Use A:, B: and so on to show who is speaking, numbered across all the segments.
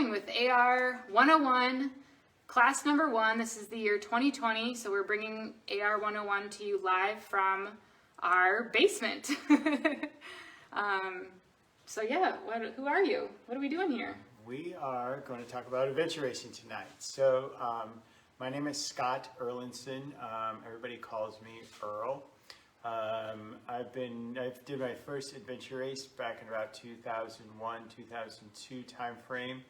A: going with AR101 Class number 1. This is the year 2020, so we're bringing AR101 to you live from our basement. So yeah, who are you? What are we doing here?
B: We are going to talk about adventure racing tonight. So my name is Scott Erlandson. Everybody calls me Earl. I did my first adventure race back in about 2001, 2002 time frame.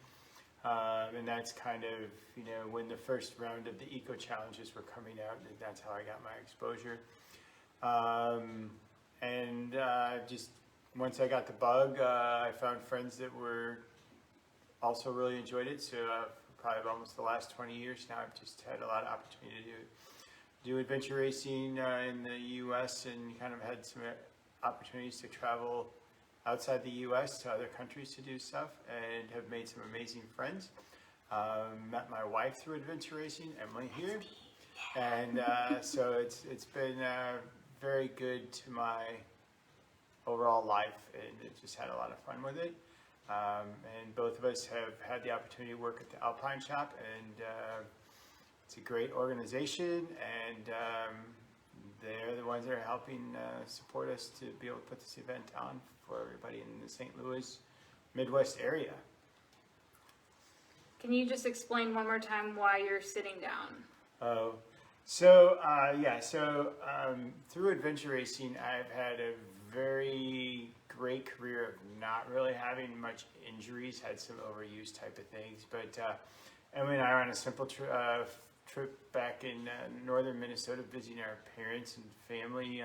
B: And that's kind of, when the first round of the eco challenges were coming out, and that's how I got my exposure. Just once I got the bug, I found friends that were also really enjoyed it. So probably almost the last 20 years now, I've just had a lot of opportunity to do adventure racing in the U.S. and kind of had some opportunities to travel outside the U.S. to other countries to do stuff, and have made some amazing friends. Met my wife through adventure racing, Emily here, and so it's been very good to my overall life, and it just had a lot of fun with it. And both of us have had the opportunity to work at the Alpine Shop, and it's a great organization, and they're the ones that are helping support us to be able to put this event on for everybody in the St. Louis Midwest area.
A: Can you just explain one more time why you're sitting down?
B: Through adventure racing, I've had a very great career of not really having much injuries, had some overuse type of things, but Emily and I were on a simple trip back in northern Minnesota visiting our parents and family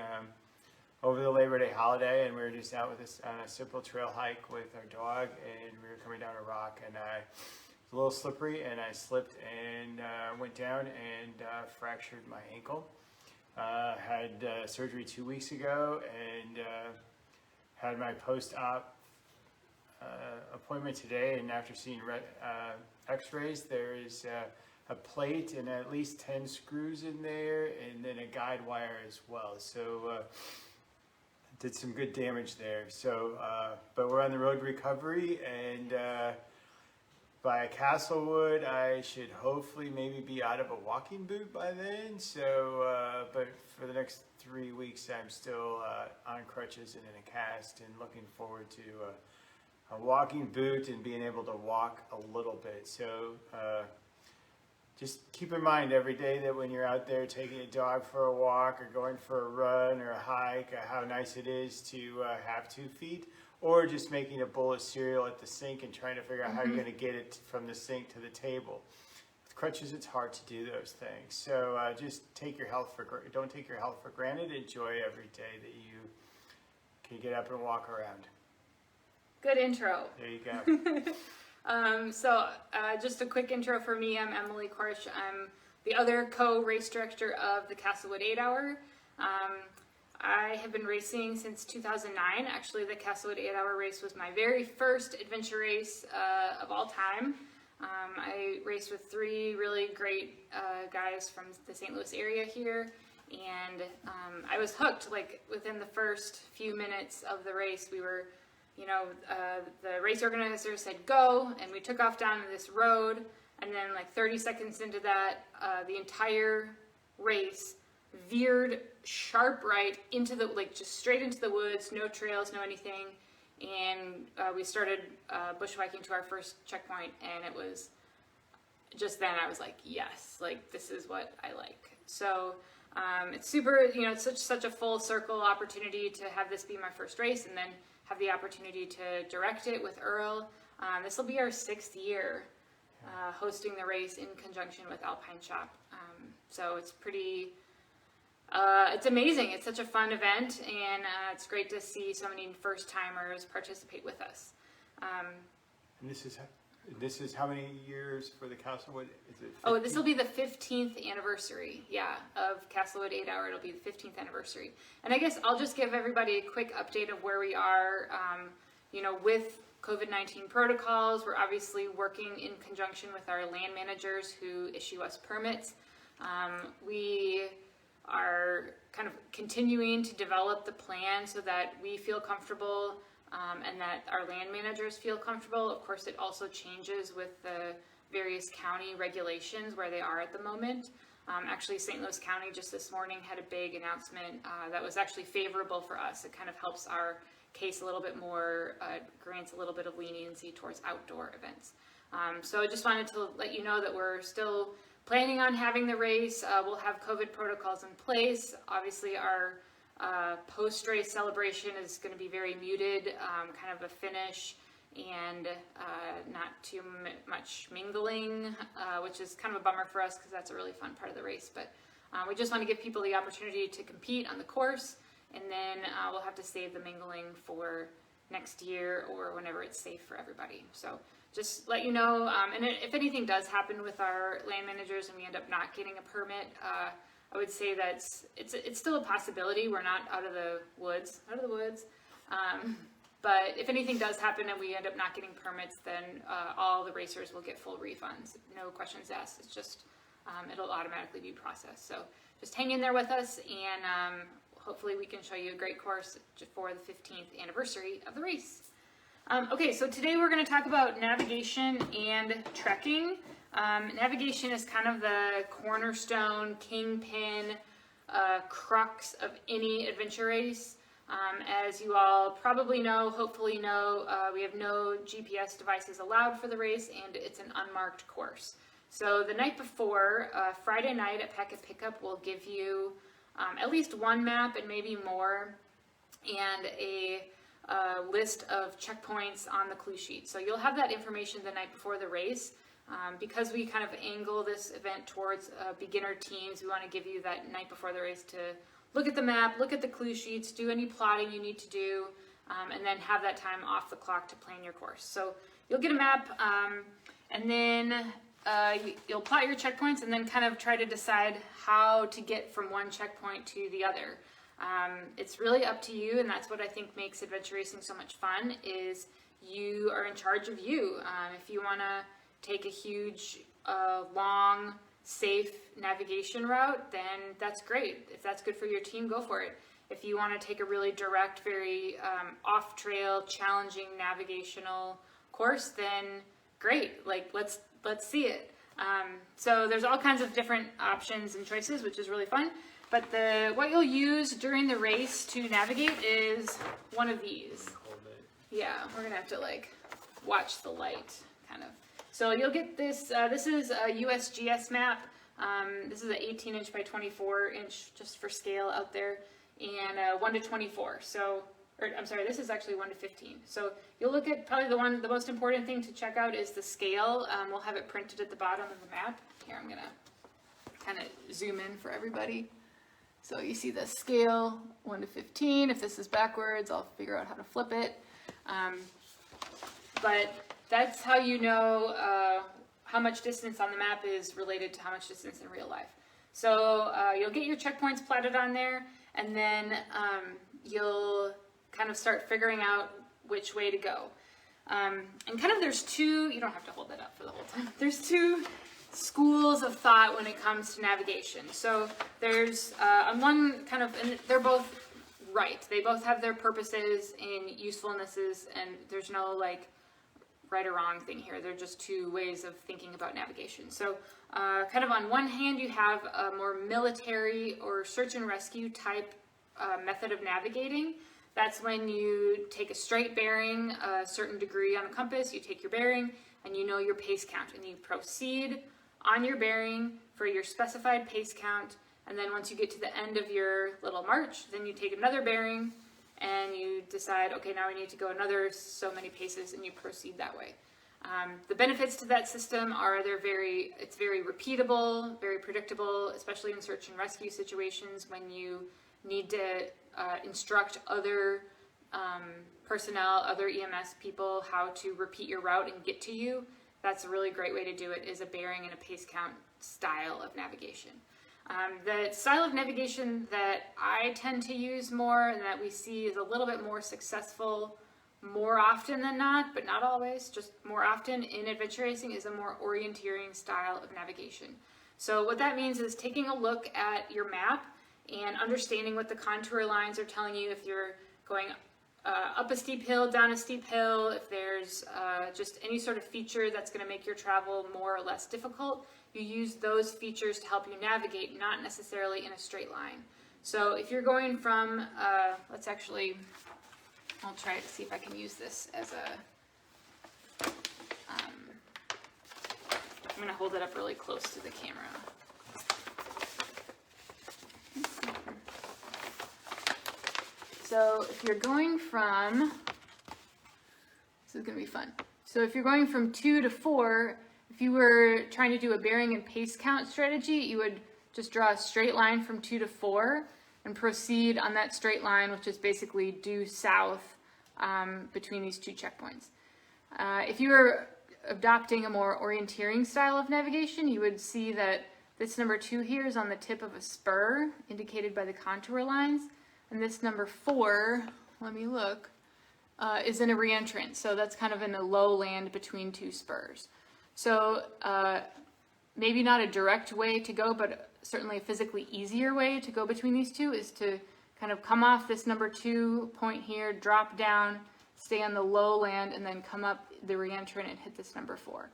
B: over the Labor Day holiday, and we were just out on a simple trail hike with our dog, and we were coming down a rock, and it was a little slippery, and I slipped and went down and fractured my ankle. Had surgery 2 weeks ago, and had my post-op appointment today, and after seeing x-rays, there is a plate and at least 10 screws in there, and then a guide wire as well. So did some good damage there. So, but we're on the road to recovery, and by Castlewood, I should hopefully maybe be out of a walking boot by then. So, but for the next 3 weeks, I'm still on crutches and in a cast, and looking forward to a walking boot and being able to walk a little bit. So just keep in mind every day that when you're out there taking a dog for a walk or going for a run or a hike, how nice it is to have 2 feet, or just making a bowl of cereal at the sink and trying to figure out how you're going to get it from the sink to the table. With crutches, it's hard to do those things. So just don't take your health for granted. Enjoy every day that you can get up and walk around.
A: Good intro.
B: There you go.
A: Just a quick intro for me. I'm Emily Korsch. I'm the other co-race director of the Castlewood 8 Hour. I have been racing since 2009. Actually, the Castlewood 8 Hour race was my very first adventure race of all time. I raced with 3 really great guys from the St. Louis area here, and I was hooked. Like within the first few minutes of the race, we were, the race organizer said go, and we took off down this road, and then like 30 seconds into that, the entire race veered sharp right into the, just straight into the woods, no trails, no anything, and we started bushwhacking to our first checkpoint, and it was just then I was like, yes, this is what I like. So it's super, it's such a full circle opportunity to have this be my first race, and then have the opportunity to direct it with Earl. This will be our 6th year hosting the race in conjunction with Alpine Shop. So it's pretty, it's amazing. It's such a fun event, and it's great to see so many first-timers participate with us.
B: And this is how many years for the Castlewood? Is it 15?
A: Oh, this will be the 15th anniversary, of Castlewood 8 Hour. It'll be the 15th anniversary. And I guess I'll just give everybody a quick update of where we are, with COVID-19 protocols. We're obviously working in conjunction with our land managers who issue us permits. We are kind of continuing to develop the plan so that we feel comfortable and that our land managers feel comfortable. Of course, it also changes with the various county regulations where they are at the moment. Actually, St. Louis County just this morning had a big announcement that was actually favorable for us. It kind of helps our case a little bit more, grants a little bit of leniency towards outdoor events. So I just wanted to let you know that we're still planning on having the race. We'll have COVID protocols in place. Obviously, our post-race celebration is going to be very muted, kind of a finish, and not too much mingling, which is kind of a bummer for us because that's a really fun part of the race. But we just want to give people the opportunity to compete on the course, and then we'll have to save the mingling for next year or whenever it's safe for everybody. So just let you know, and if anything does happen with our land managers and we end up not getting a permit, I would say that it's still a possibility. We're not out of the woods. But if anything does happen and we end up not getting permits, then all the racers will get full refunds. No questions asked. It's just, it'll automatically be processed. So just hang in there with us, and hopefully we can show you a great course for the 15th anniversary of the race. Okay, so today we're going to talk about navigation and trekking. Navigation is kind of the cornerstone, kingpin, crux of any adventure race. As you all probably know, hopefully know, we have no GPS devices allowed for the race, and it's an unmarked course. So the night before, Friday night at Packet Pickup, we'll give you at least one map and maybe more, and a list of checkpoints on the clue sheet. So you'll have that information the night before the race. Because we kind of angle this event towards beginner teams, we want to give you that night before the race to look at the map, look at the clue sheets, do any plotting you need to do, and then have that time off the clock to plan your course. So you'll get a map, and then you'll plot your checkpoints and then kind of try to decide how to get from one checkpoint to the other. It's really up to you, and that's what I think makes adventure racing so much fun, is you are in charge of you. If you want to take a huge, long, safe navigation route, then that's great. If that's good for your team, go for it. If you want to take a really direct, very off-trail, challenging navigational course, then great. Like, let's see it. So there's all kinds of different options and choices, which is really fun. But what you'll use during the race to navigate is one of these. Yeah, we're gonna have to like watch the light, kind of. So you'll get this. This is a Usgs Map. This is an 18-inch by 24-inch, just for scale out there, and 1 to 24. So, I'm sorry, this is actually 1 to 15. So you'll look at probably the most important thing to check out is the scale. We'll have it printed at the bottom of the map. Here, I'm gonna kind of zoom in for everybody. So you see the scale, 1 to 15. If this is backwards, I'll figure out how to flip it. But that's how you know how much distance on the map is related to how much distance in real life. So you'll get your checkpoints plotted on there, and then you'll kind of start figuring out which way to go. And kind of there's two, you don't have to hold that up for the whole time. There's two schools of thought when it comes to navigation. So there's on one kind of, and they're both right. They both have their purposes and usefulnesses, and there's no like right or wrong thing here. They're just two ways of thinking about navigation. So kind of on one hand, you have a more military or search and rescue type method of navigating. That's when you take a straight bearing, a certain degree on a compass, you take your bearing, and you know your pace count, and you proceed on your bearing for your specified pace count, and then once you get to the end of your little march, then you take another bearing, and you decide, okay, now we need to go another so many paces, and you proceed that way. The benefits to that system are it's very repeatable, very predictable, especially in search and rescue situations when you need to instruct other personnel, other EMS people how to repeat your route and get to you. That's a really great way to do it, is a bearing and a pace count style of navigation. The style of navigation that I tend to use more and that we see is a little bit more successful more often than not, but not always, just more often in adventure racing, is a more orienteering style of navigation. So what that means is taking a look at your map and understanding what the contour lines are telling you if you're going up a steep hill, down a steep hill, if there's just any sort of feature that's going to make your travel more or less difficult, you use those features to help you navigate, not necessarily in a straight line. So if you're going from, I'll try to see if I can use this as a, I'm going to hold it up really close to the camera. So if you're going from, this is going to be fun. So if you're going from 2 to 4, if you were trying to do a bearing and pace count strategy, you would just draw a straight line from 2 to 4 and proceed on that straight line, which is basically due south between these 2 checkpoints. If you were adopting a more orienteering style of navigation, you would see that this number 2 here is on the tip of a spur, indicated by the contour lines. And this number 4, let me look, is in a reentrance. So that's kind of in a low land between 2 spurs. So maybe not a direct way to go, but certainly a physically easier way to go between these 2 is to kind of come off this number 2 point here, drop down, stay on the low land, and then come up the reentrant and hit this number 4.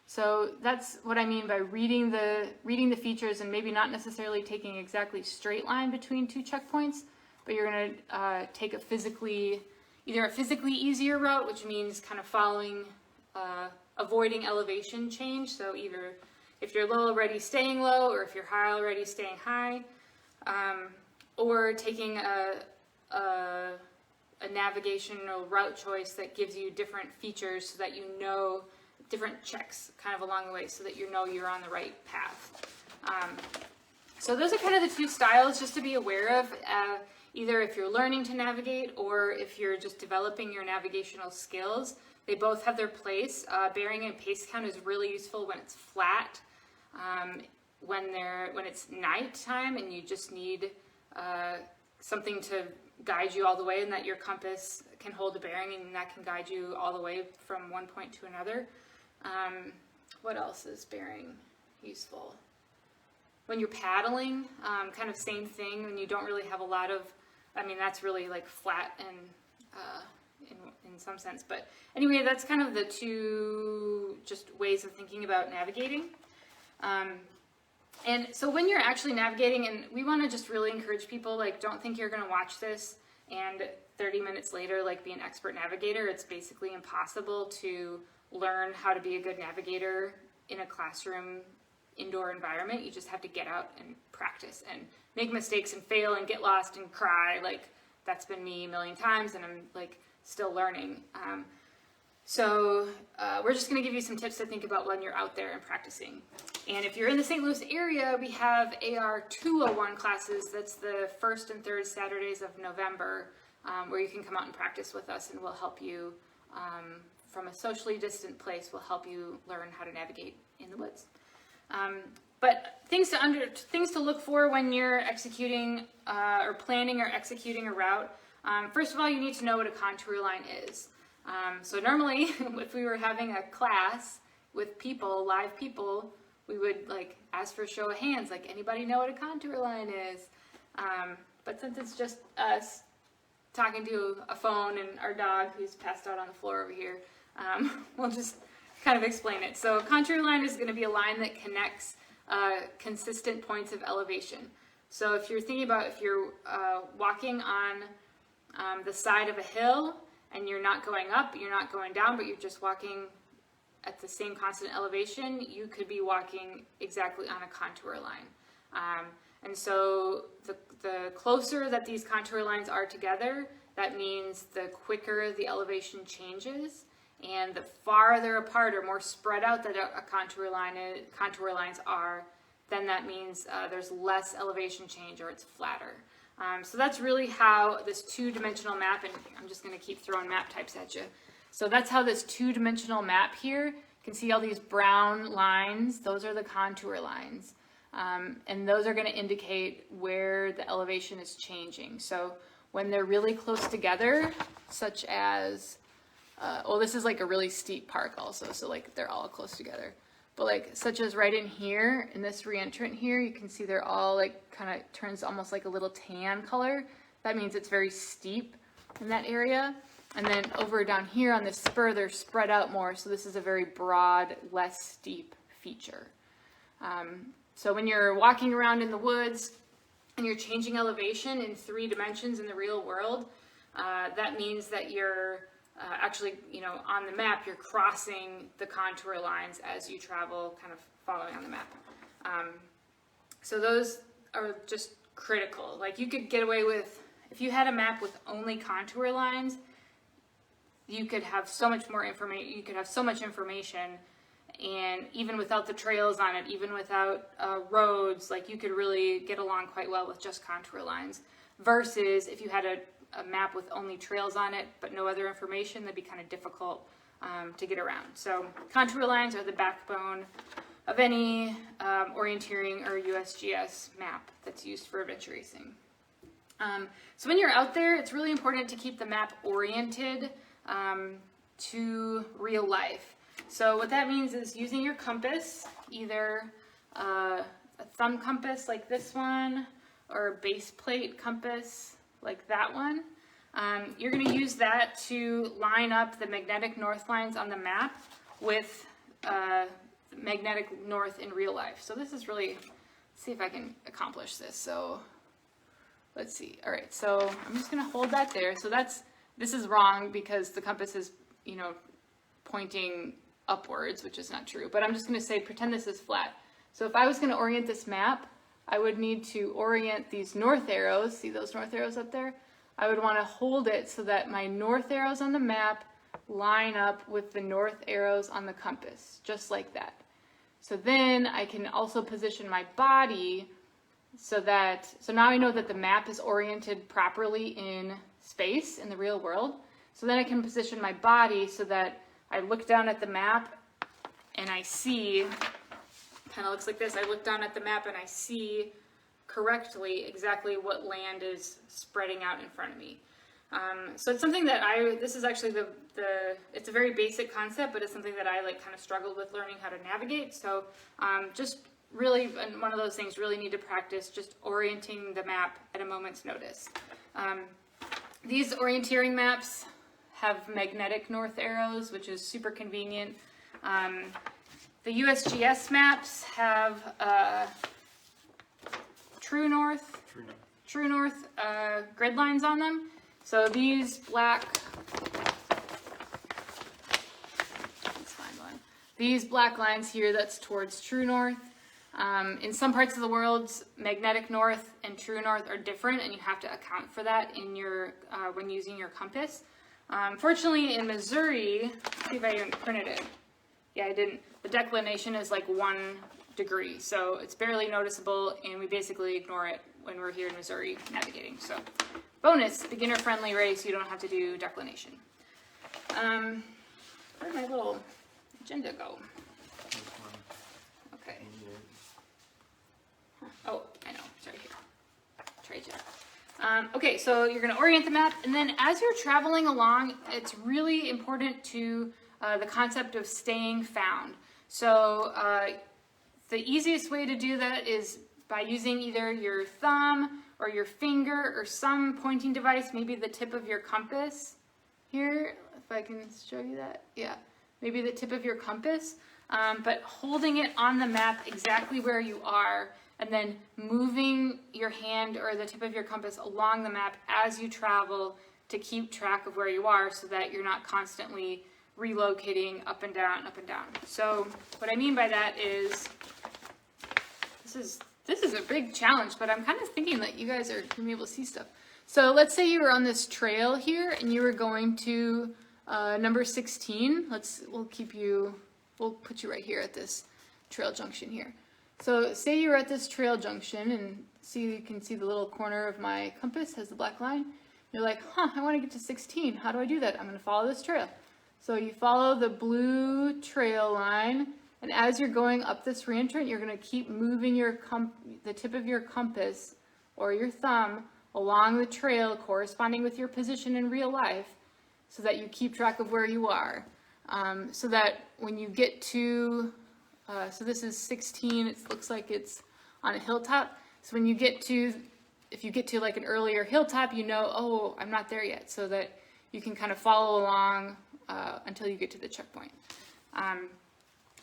A: So that's what I mean by reading the features and maybe not necessarily taking exactly straight line between 2 checkpoints, but you're going to take either a physically easier route, which means kind of following, avoiding elevation change. So either if you're low already, staying low, or if you're high already, staying high, or taking a navigational route choice that gives you different features so that you know different checks kind of along the way so that you know you're on the right path. So those are kind of the 2 styles just to be aware of. Either if you're learning to navigate or if you're just developing your navigational skills. They both have their place. Bearing and pace count is really useful when it's flat, when it's nighttime and you just need something to guide you all the way, and that your compass can hold a bearing and that can guide you all the way from one point to another. What else is bearing useful? When you're paddling, kind of same thing, when you don't really have a lot of, that's really like flat and in some sense. But anyway, that's kind of the 2 just ways of thinking about navigating. And so when you're actually navigating, and we want to just really encourage people, like, don't think you're going to watch this and 30 minutes later, like, be an expert navigator. It's basically impossible to learn how to be a good navigator in a classroom indoor environment. You just have to get out and practice and make mistakes and fail and get lost and cry. Like, that's been me a million times, and I'm like still learning. So we're just going to give you some tips to think about when you're out there and practicing. And if you're in the St. Louis area, we have AR101 classes. That's the 1st and 3rd Saturdays of November, where you can come out and practice with us, and we'll help you from a socially distant place. We'll help you learn how to navigate in the woods. But things to look for when you're executing or planning or executing a route. First of all, you need to know what a contour line is. So normally, if we were having a class with people, live people, we would like ask for a show of hands, like, anybody know what a contour line is? But since it's just us talking to a phone and our dog who's passed out on the floor over here, we'll just kind of explain it. So a contour line is going to be a line that connects consistent points of elevation. So if you're thinking about if you're walking on the side of a hill and you're not going up, you're not going down, but you're just walking at the same constant elevation, you could be walking exactly on a contour line. And so the closer that these contour lines are together, that means the quicker the elevation changes, and the farther apart or more spread out that a contour lines are, then that means there's less elevation change, or it's flatter. So that's really how this 2-dimensional map, and I'm just going to keep throwing map types at you. So that's how this 2-dimensional map here, you can see all these brown lines, those are the contour lines. And those are going to indicate where the elevation is changing. So when they're really close together, such as, this is like a really steep park also, so like they're all close together. But like, such as right in here, in this reentrant here, you can see they're all like, kind of turns almost like a little tan color. That means it's very steep. in that area. And then over down here on this spur, they're spread out more. So this is a very broad, less steep feature. So when you're walking around in the woods and you're changing elevation in 3 dimensions in the real world, that means that you're actually, on the map, you're crossing the contour lines as you travel, kind of following on the map. So those are just critical. Like, you could get away with, if you had a map with only contour lines, you could have so much more information, you could have so much information, and even without the trails on it, even without roads, like, you could really get along quite well with just contour lines. Versus if you had a map with only trails on it, but no other information, that'd be kind of difficult to get around. So contour lines are the backbone of any orienteering or USGS map that's used for adventure racing. So when you're out there, it's really important to keep the map oriented to real life. So what that means is using your compass, either a thumb compass like this one, or a base plate compass like that one. You're going to use that to line up the magnetic north lines on the map with magnetic north in real life. So this is really, let's see if I can accomplish this. So let's see. All right, so I'm just going to hold that there. So this is wrong because the compass is, pointing upwards, which is not true. But I'm just going to say, pretend this is flat. So if I was going to orient this map, I would need to orient these north arrows. See those north arrows up there? I would want to hold it so that my north arrows on the map line up with the north arrows on the compass, just like that. So then I can also position my body so now I know that the map is oriented properly in space in the real world. So then I can position my body so that I look down at the map and I see, kind of looks like this. I look down at the map and I see correctly exactly what land is spreading out in front of me. So it's something that this is actually it's a very basic concept, but it's something that I kind of struggled with learning how to navigate. So just really, one of those things, really need to practice just orienting the map at a moment's notice. These orienteering maps have magnetic north arrows, which is super convenient. The USGS maps have true north grid lines on them. So these black, let's find one. These black lines here, that's towards true north. In some parts of the world, magnetic north and true north are different, and you have to account for that in your when using your compass. Fortunately, in Missouri, let's see if I even printed it. Yeah, I didn't. The declination is like 1 degree, so it's barely noticeable, and we basically ignore it when we're here in Missouri navigating. So, bonus, beginner-friendly race, you don't have to do declination. Where'd my little agenda go? Okay. Oh, I know, it's right here. Trade check. Okay, so you're going to orient the map, and then as you're traveling along, it's really important to the concept of staying found. So the easiest way to do that is by using either your thumb or your finger or some pointing device, maybe the tip of your compass. Here, if I can show you that, yeah, maybe the tip of your compass, but holding it on the map exactly where you are, and then moving your hand or the tip of your compass along the map as you travel to keep track of where you are so that you're not constantly relocating up and down, up and down. So what I mean by that is, this is a big challenge, but I'm kind of thinking that you guys are going to be able to see stuff. So let's say you were on this trail here and you were going to number 16. We'll put you right here at this trail junction here. So say you're at this trail junction and you can see the little corner of my compass has the black line. You're like, I want to get to 16. How do I do that? I'm going to follow this trail. So you follow the blue trail line, and as you're going up this reentrant, you're going to keep moving the tip of your compass or your thumb along the trail corresponding with your position in real life so that you keep track of where you are. So that when you get to, so this is 16, it looks like it's on a hilltop. So when you get to if you get to like an earlier hilltop, you know, oh, I'm not there yet, so that you can kind of follow along until you get to the checkpoint.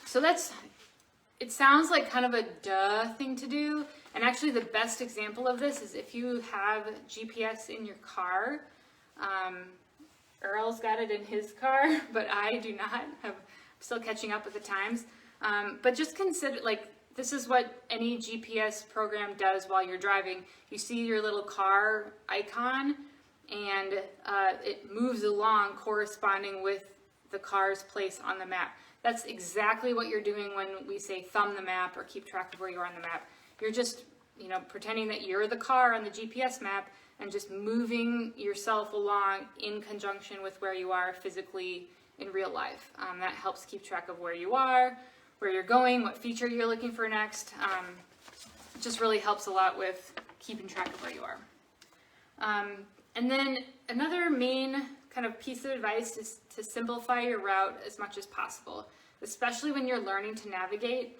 A: So it sounds like kind of a duh thing to do, and actually the best example of this is if you have GPS in your car. Earl's got it in his car, but I do not. I'm still catching up with the times. But just consider, like, this is what any GPS program does while you're driving. You see your little car icon, and it moves along corresponding with the car's place on the map. That's exactly what you're doing when we say thumb the map or keep track of where you are on the map. You're just, pretending that you're the car on the GPS map and just moving yourself along in conjunction with where you are physically in real life. That helps keep track of where you are, where you're going, what feature you're looking for next. It just really helps a lot with keeping track of where you are. And then another main kind of piece of advice is to simplify your route as much as possible, especially when you're learning to navigate.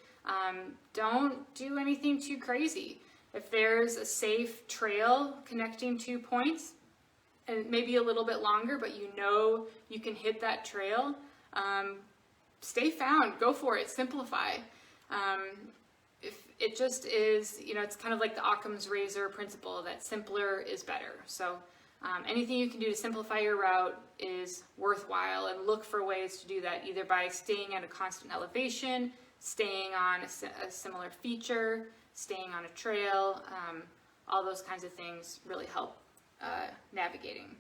A: Don't do anything too crazy. If there's a safe trail connecting 2 points, and maybe a little bit longer, but you can hit that trail, stay found, go for it, simplify. If it just is, it's kind of like the Occam's razor principle that simpler is better. So anything you can do to simplify your route is worthwhile, and look for ways to do that, either by staying at a constant elevation, staying on a similar feature, staying on a trail. All those kinds of things really help navigating.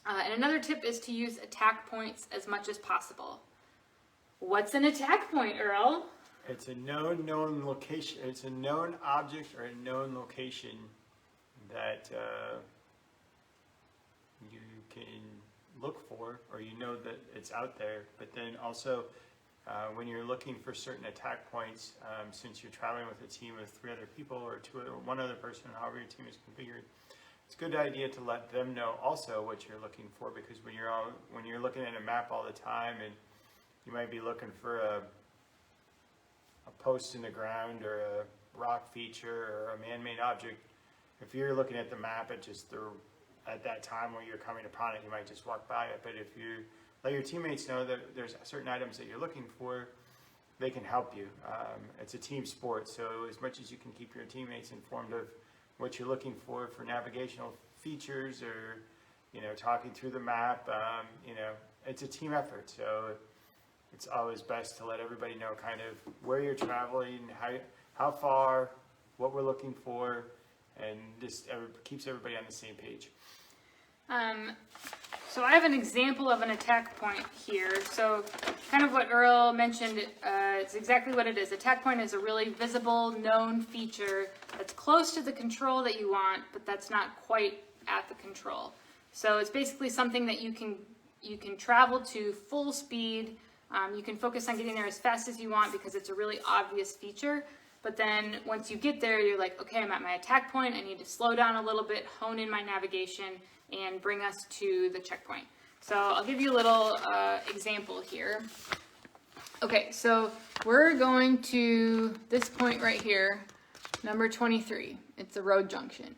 A: And another tip is to use attack points as much as possible. What's an attack point, Earl?
B: It's a known location. It's a known object or a known location that you can look for, or that it's out there. But then also, when you're looking for certain attack points, since you're traveling with a team of 3 other people or one other person, however your team is configured, it's a good idea to let them know also what you're looking for, because when you're looking at a map all the time, and you might be looking for a post in the ground or a rock feature or a man-made object, if you're looking at the map at that time where you're coming upon it, you might just walk by it. But if you let your teammates know that there's certain items that you're looking for, they can help you. It's a team sport, so as much as you can keep your teammates informed of what you're looking for navigational features, or talking through the map, it's a team effort. So it's always best to let everybody know kind of where you're traveling, how far, what we're looking for, and just keeps everybody on the same page.
A: So I have an example of an attack point here. So kind of what Earl mentioned, it's exactly what it is. Attack point is a really visible, known feature that's close to the control that you want, but that's not quite at the control. So it's basically something that you can travel to full speed. You can focus on getting there as fast as you want because it's a really obvious feature. But then once you get there, you're like, okay, I'm at my attack point. I need to slow down a little bit, hone in my navigation, and bring us to the checkpoint. So I'll give you a little example here. Okay, so we're going to this point right here, number 23. It's a road junction.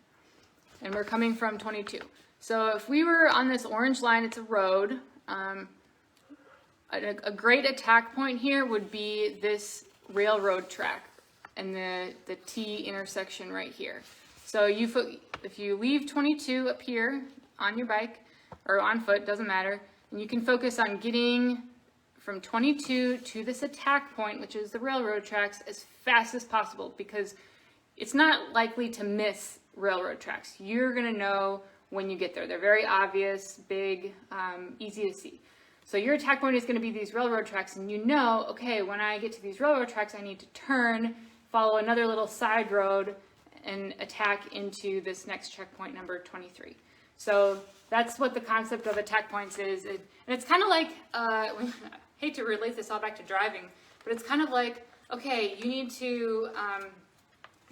A: And we're coming from 22. So if we were on this orange line, it's a road. A great attack point here would be this railroad track and the T intersection right here. So if you leave 22 up here on your bike or on foot, doesn't matter, and you can focus on getting from 22 to this attack point, which is the railroad tracks, as fast as possible, because it's not likely to miss railroad tracks. You're gonna know when you get there. They're very obvious, big, easy to see. So your attack point is going to be these railroad tracks, and okay, when I get to these railroad tracks, I need to turn, follow another little side road, and attack into this next checkpoint, number 23. So that's what the concept of attack points is. And it's kind of like, I hate to relate this all back to driving, but it's kind of like, okay, you need to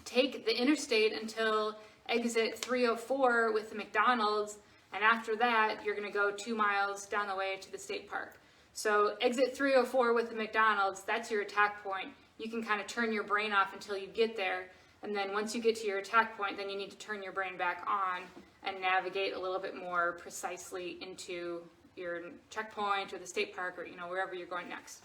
A: take the interstate until exit 304 with the McDonald's, and after that, you're going to go 2 miles down the way to the state park. So exit 304 with the McDonald's, that's your attack point. You can kind of turn your brain off until you get there. And then once you get to your attack point, then you need to turn your brain back on and navigate a little bit more precisely into your checkpoint or the state park or, wherever you're going next.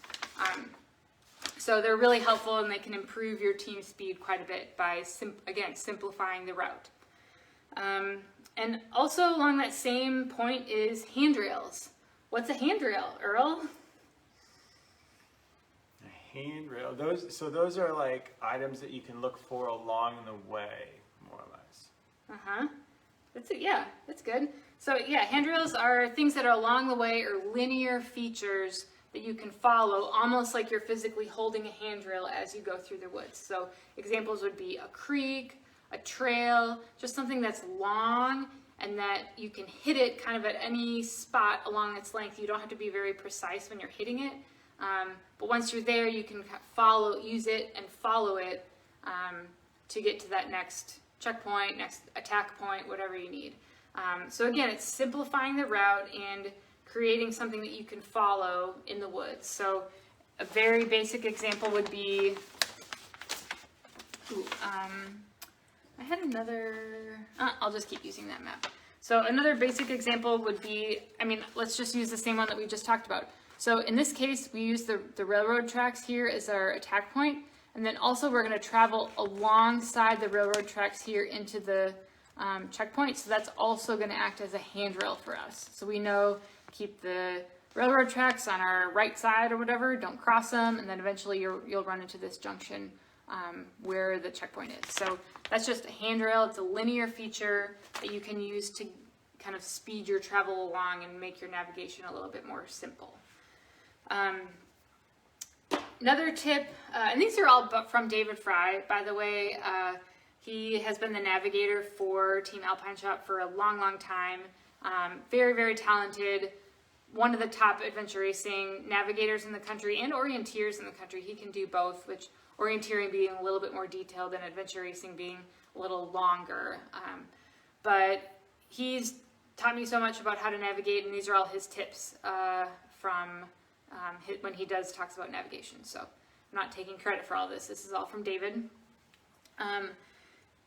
A: So they're really helpful, and they can improve your team speed quite a bit by, simplifying the route. And also along that same point is handrails. What's a handrail, Earl?
B: A handrail. Those are like items that you can look for along the way, more or less.
A: Uh-huh. That's it. Yeah, that's good. So yeah, handrails are things that are along the way, or linear features that you can follow, almost like you're physically holding a handrail as you go through the woods. So examples would be a creek, a trail, just something that's long and that you can hit it kind of at any spot along its length. You don't have to be very precise when you're hitting it. But once you're there, you can use it and follow it to get to that next checkpoint, next attack point, whatever you need. So again, it's simplifying the route and creating something that you can follow in the woods. So a very basic example would be, I had another, I'll just keep using that map. So another basic example would be, let's just use the same one that we just talked about. So in this case, we use the railroad tracks here as our attack point. And then also we're going to travel alongside the railroad tracks here into the checkpoint. So that's also going to act as a handrail for us. So we know, keep the railroad tracks on our right side or whatever, don't cross them, and then eventually you'll run into this junction where the checkpoint is. So that's just a handrail. It's a linear feature that you can use to kind of speed your travel along and make your navigation a little bit more simple. Another tip, and these are all from David Fry, by the way. He has been the navigator for Team Alpine Shop for a long, long time. Very, very talented. One of the top adventure racing navigators in the country and orienteers in the country. He can do both, which orienteering being a little bit more detailed and adventure racing being a little longer. But he's taught me so much about how to navigate, and these are all his tips from when he talks about navigation. So I'm not taking credit for all this. This is all from David.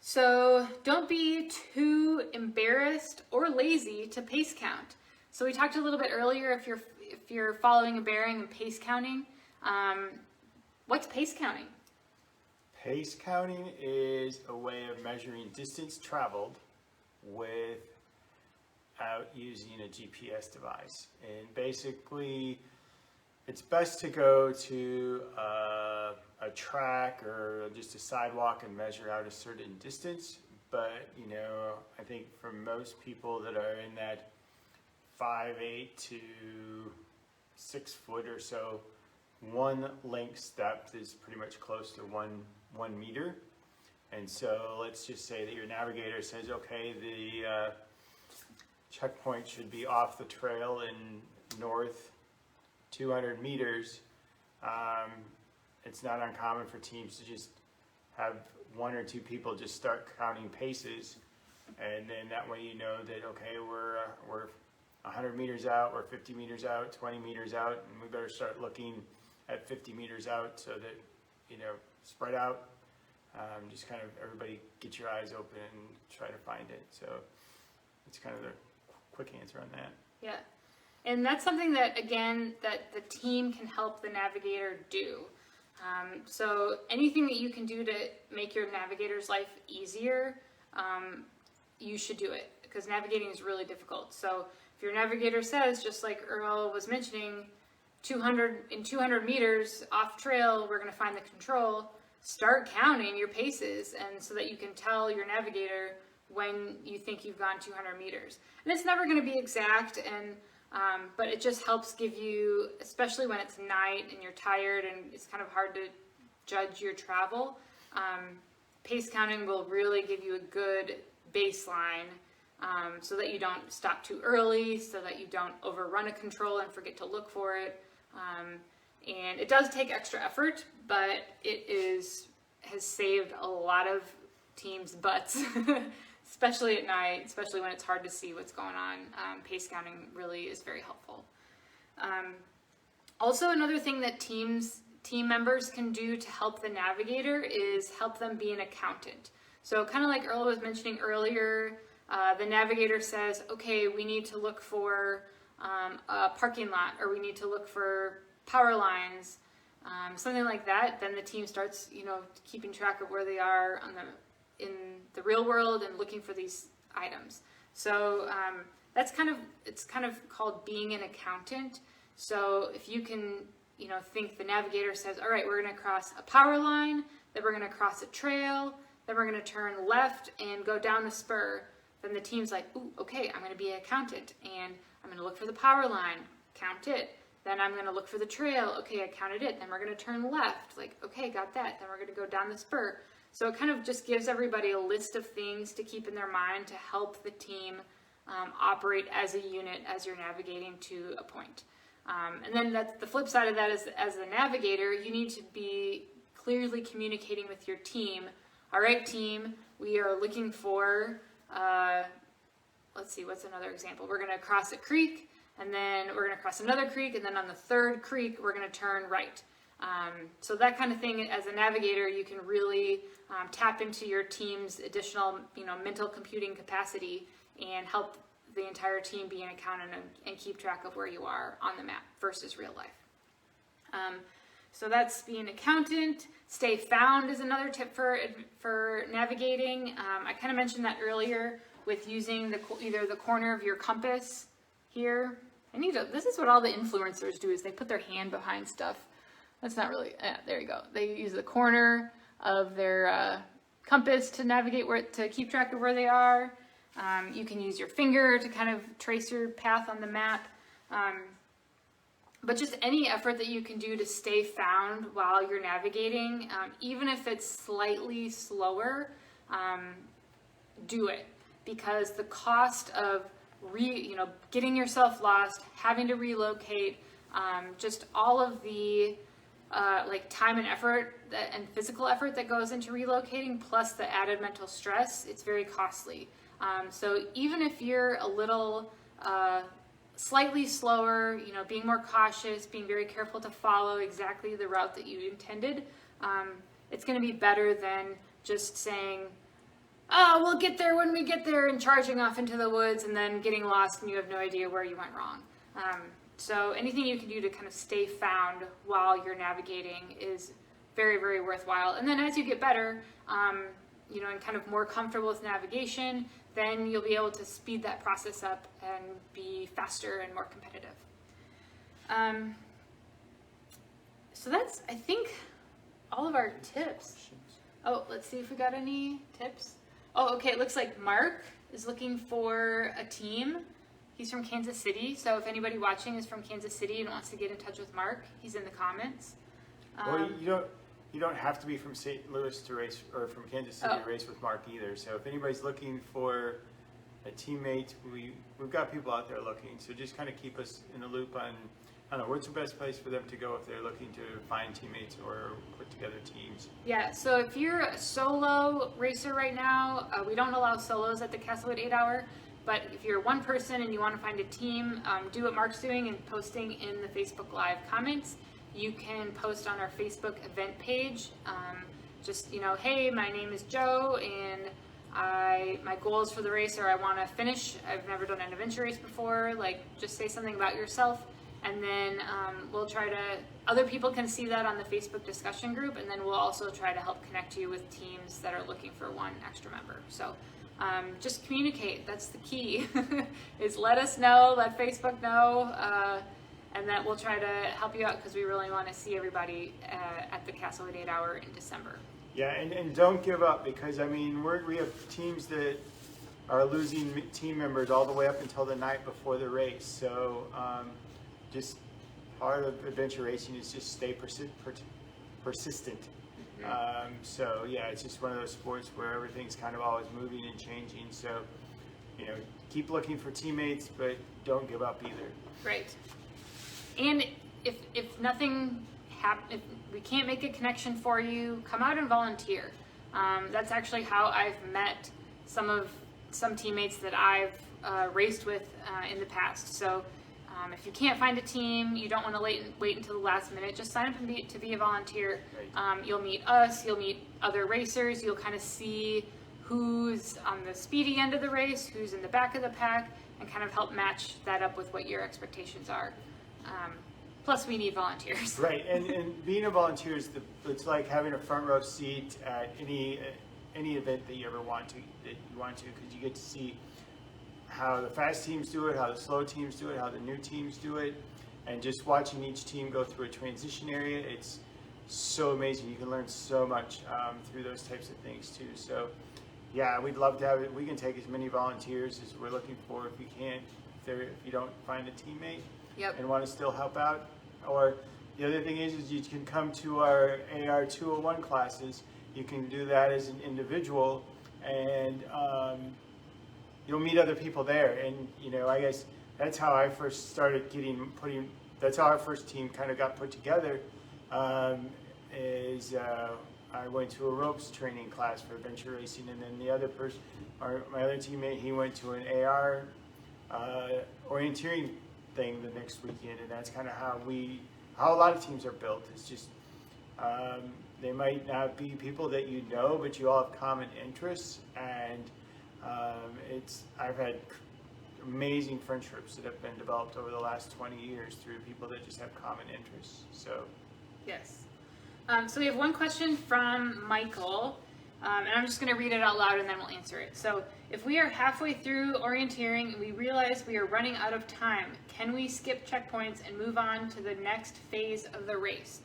A: So don't be too embarrassed or lazy to pace count. So we talked a little bit earlier, if you're following a bearing and pace counting. What's pace counting?
B: Pace counting is a way of measuring distance traveled without using a GPS device. And basically, it's best to go to a track or just a sidewalk and measure out a certain distance. But, I think for most people that are in that 5'8" to 6 foot or so, one length depth is pretty much close to one meter. And so let's just say that your navigator says, okay, the checkpoint should be off the trail in north 200 meters. It's not uncommon for teams to just have one or two people just start counting paces, and then that way you know that, okay, we're 100 meters out, we're 50 meters out, 20 meters out, and we better start looking at 50 meters out so that, spread out. Just kind of everybody get your eyes open and try to find it. So it's kind of the quick answer on that.
A: Yeah. And that's something that, again, that the team can help the navigator do. So anything that you can do to make your navigator's life easier, you should do it, because navigating is really difficult. So if your navigator says, just like Earl was mentioning, 200 meters off trail, we're going to find the control, start counting your paces, and so that you can tell your navigator when you think you've gone 200 meters. And it's never going to be exact, and but it just helps give you, especially when it's night and you're tired and it's kind of hard to judge your travel, pace counting will really give you a good baseline, so that you don't stop too early, so that you don't overrun a control and forget to look for it. And it does take extra effort, but it has saved a lot of teams' butts, especially at night, especially when it's hard to see what's going on. Pace counting really is very helpful. Also, another thing that teams team members can do to help the navigator is help them be an accountant. So kind of like Earl was mentioning earlier, the navigator says, okay, we need to look for a parking lot, or we need to look for power lines, something like that. Then the team starts, keeping track of where they are in the real world and looking for these items. So it's kind of called being an accountant. So if you can, think the navigator says, all right, we're going to cross a power line, then we're going to cross a trail, then we're going to turn left and go down a spur. Then the team's like, ooh, okay, I'm going to be an accountant, and I'm going to look for the power line, count it. Then I'm going to look for the trail. Okay, I counted it. Then we're going to turn left. Like, okay, got that. Then we're going to go down the spur. So it kind of just gives everybody a list of things to keep in their mind to help the team operate as a unit as you're navigating to a point. And then that's the flip side of that is, as a navigator, you need to be clearly communicating with your team. All right, team, we are looking for, let's see, what's another example? We're going to cross a creek, and then we're going to cross another creek, and then on the third creek, we're going to turn right. So that kind of thing, as a navigator, you can really tap into your team's additional, mental computing capacity and help the entire team be an accountant and keep track of where you are on the map versus real life. So that's being an accountant. Stay found is another tip for navigating. I kind of mentioned that earlier with using either the corner of your compass here. This is what all the influencers do, is they put their hand behind stuff. That's not really, there you go. They use the corner of their compass to navigate to keep track of where they are. You can use your finger to kind of trace your path on the map. But just any effort that you can do to stay found while you're navigating, even if it's slightly slower, do it. Because the cost of getting yourself lost, having to relocate, just all of the time and effort and physical effort that goes into relocating, plus the added mental stress, it's very costly. So even if you're a little slightly slower, being more cautious, being very careful to follow exactly the route that you intended, it's going to be better than just saying, oh, we'll get there when we get there, and charging off into the woods and then getting lost and you have no idea where you went wrong. So anything you can do to kind of stay found while you're navigating is very, very worthwhile. And then as you get better, and kind of more comfortable with navigation, then you'll be able to speed that process up and be faster and more competitive. So that's, I think, all of our tips. Oh, let's see if we got any tips. Oh, okay, it looks like Mark is looking for a team. He's from Kansas City, so if anybody watching is from Kansas City and wants to get in touch with Mark, he's in the comments.
B: Well, you don't have to be from St. Louis to race, or from Kansas City to race with Mark either. So if anybody's looking for a teammate, we've got people out there looking. So just kind of keep us in the loop on, I don't know, what's the best place for them to go if they're looking to find teammates or put together teams? Yeah,
A: so if you're a solo racer right now, we don't allow solos at the Castlewood 8 Hour. But if you're one person and you want to find a team, do what Mark's doing and posting in the Facebook Live comments. You can post on our Facebook event page. Hey, my name is Joe, and my goals for the race are I want to finish. I've never done an adventure race before. Just say something about yourself, and then we'll try to. Other people can see that on the Facebook discussion group, and then we'll also try to help connect you with teams that are looking for one extra member. So. Just communicate. That's the key. Is let us know, let Facebook know, and that we'll try to help you out because we really want to see everybody at the Castlewood 8 Hour in December.
B: Yeah, and don't give up, because we have teams that are losing team members all the way up until the night before the race. So just part of adventure racing is just stay persistent. So yeah, it's just one of those sports where everything's kind of always moving and changing. So, keep looking for teammates, but don't give up either.
A: Right. And if if we can't make a connection for you, come out and volunteer. That's actually how I've met some teammates that I've raced with in the past. So If you can't find a team, you don't want to wait until the last minute, just sign up to be a volunteer. You'll meet us, you'll meet other racers, you'll kind of see who's on the speedy end of the race, who's in the back of the pack, and kind of help match that up with what your expectations are. Plus, we need volunteers.
B: Right, and being a volunteer it's like having a front row seat at any event that you ever want to, because you get to see how the fast teams do it, how the slow teams do it, how the new teams do it, and just watching each team go through a transition area, it's so amazing. You can learn so much through those types of things too. So yeah, we'd love to have it. We can take as many volunteers as we're looking for if we can, if you don't find a teammate and want to still help out. Or the other thing is you can come to our AR101 classes. You can do that as an individual, and you'll meet other people there. And I guess that's how I first started that's how our first team kind of got put together. I went to a ropes training class for adventure racing, and then the other person, my other teammate, he went to an AR orienteering thing the next weekend, and that's kind of how a lot of teams are built. It's just they might not be people that you know, but you all have common interests, and I've had amazing friendships that have been developed over the last 20 years through people that just have common interests. So
A: yes. So we have one question from Michael, and I'm just going to read it out loud and then we'll answer it. So, if we are halfway through orienteering and we realize we are running out of time, can we skip checkpoints and move on to the next phase of the race?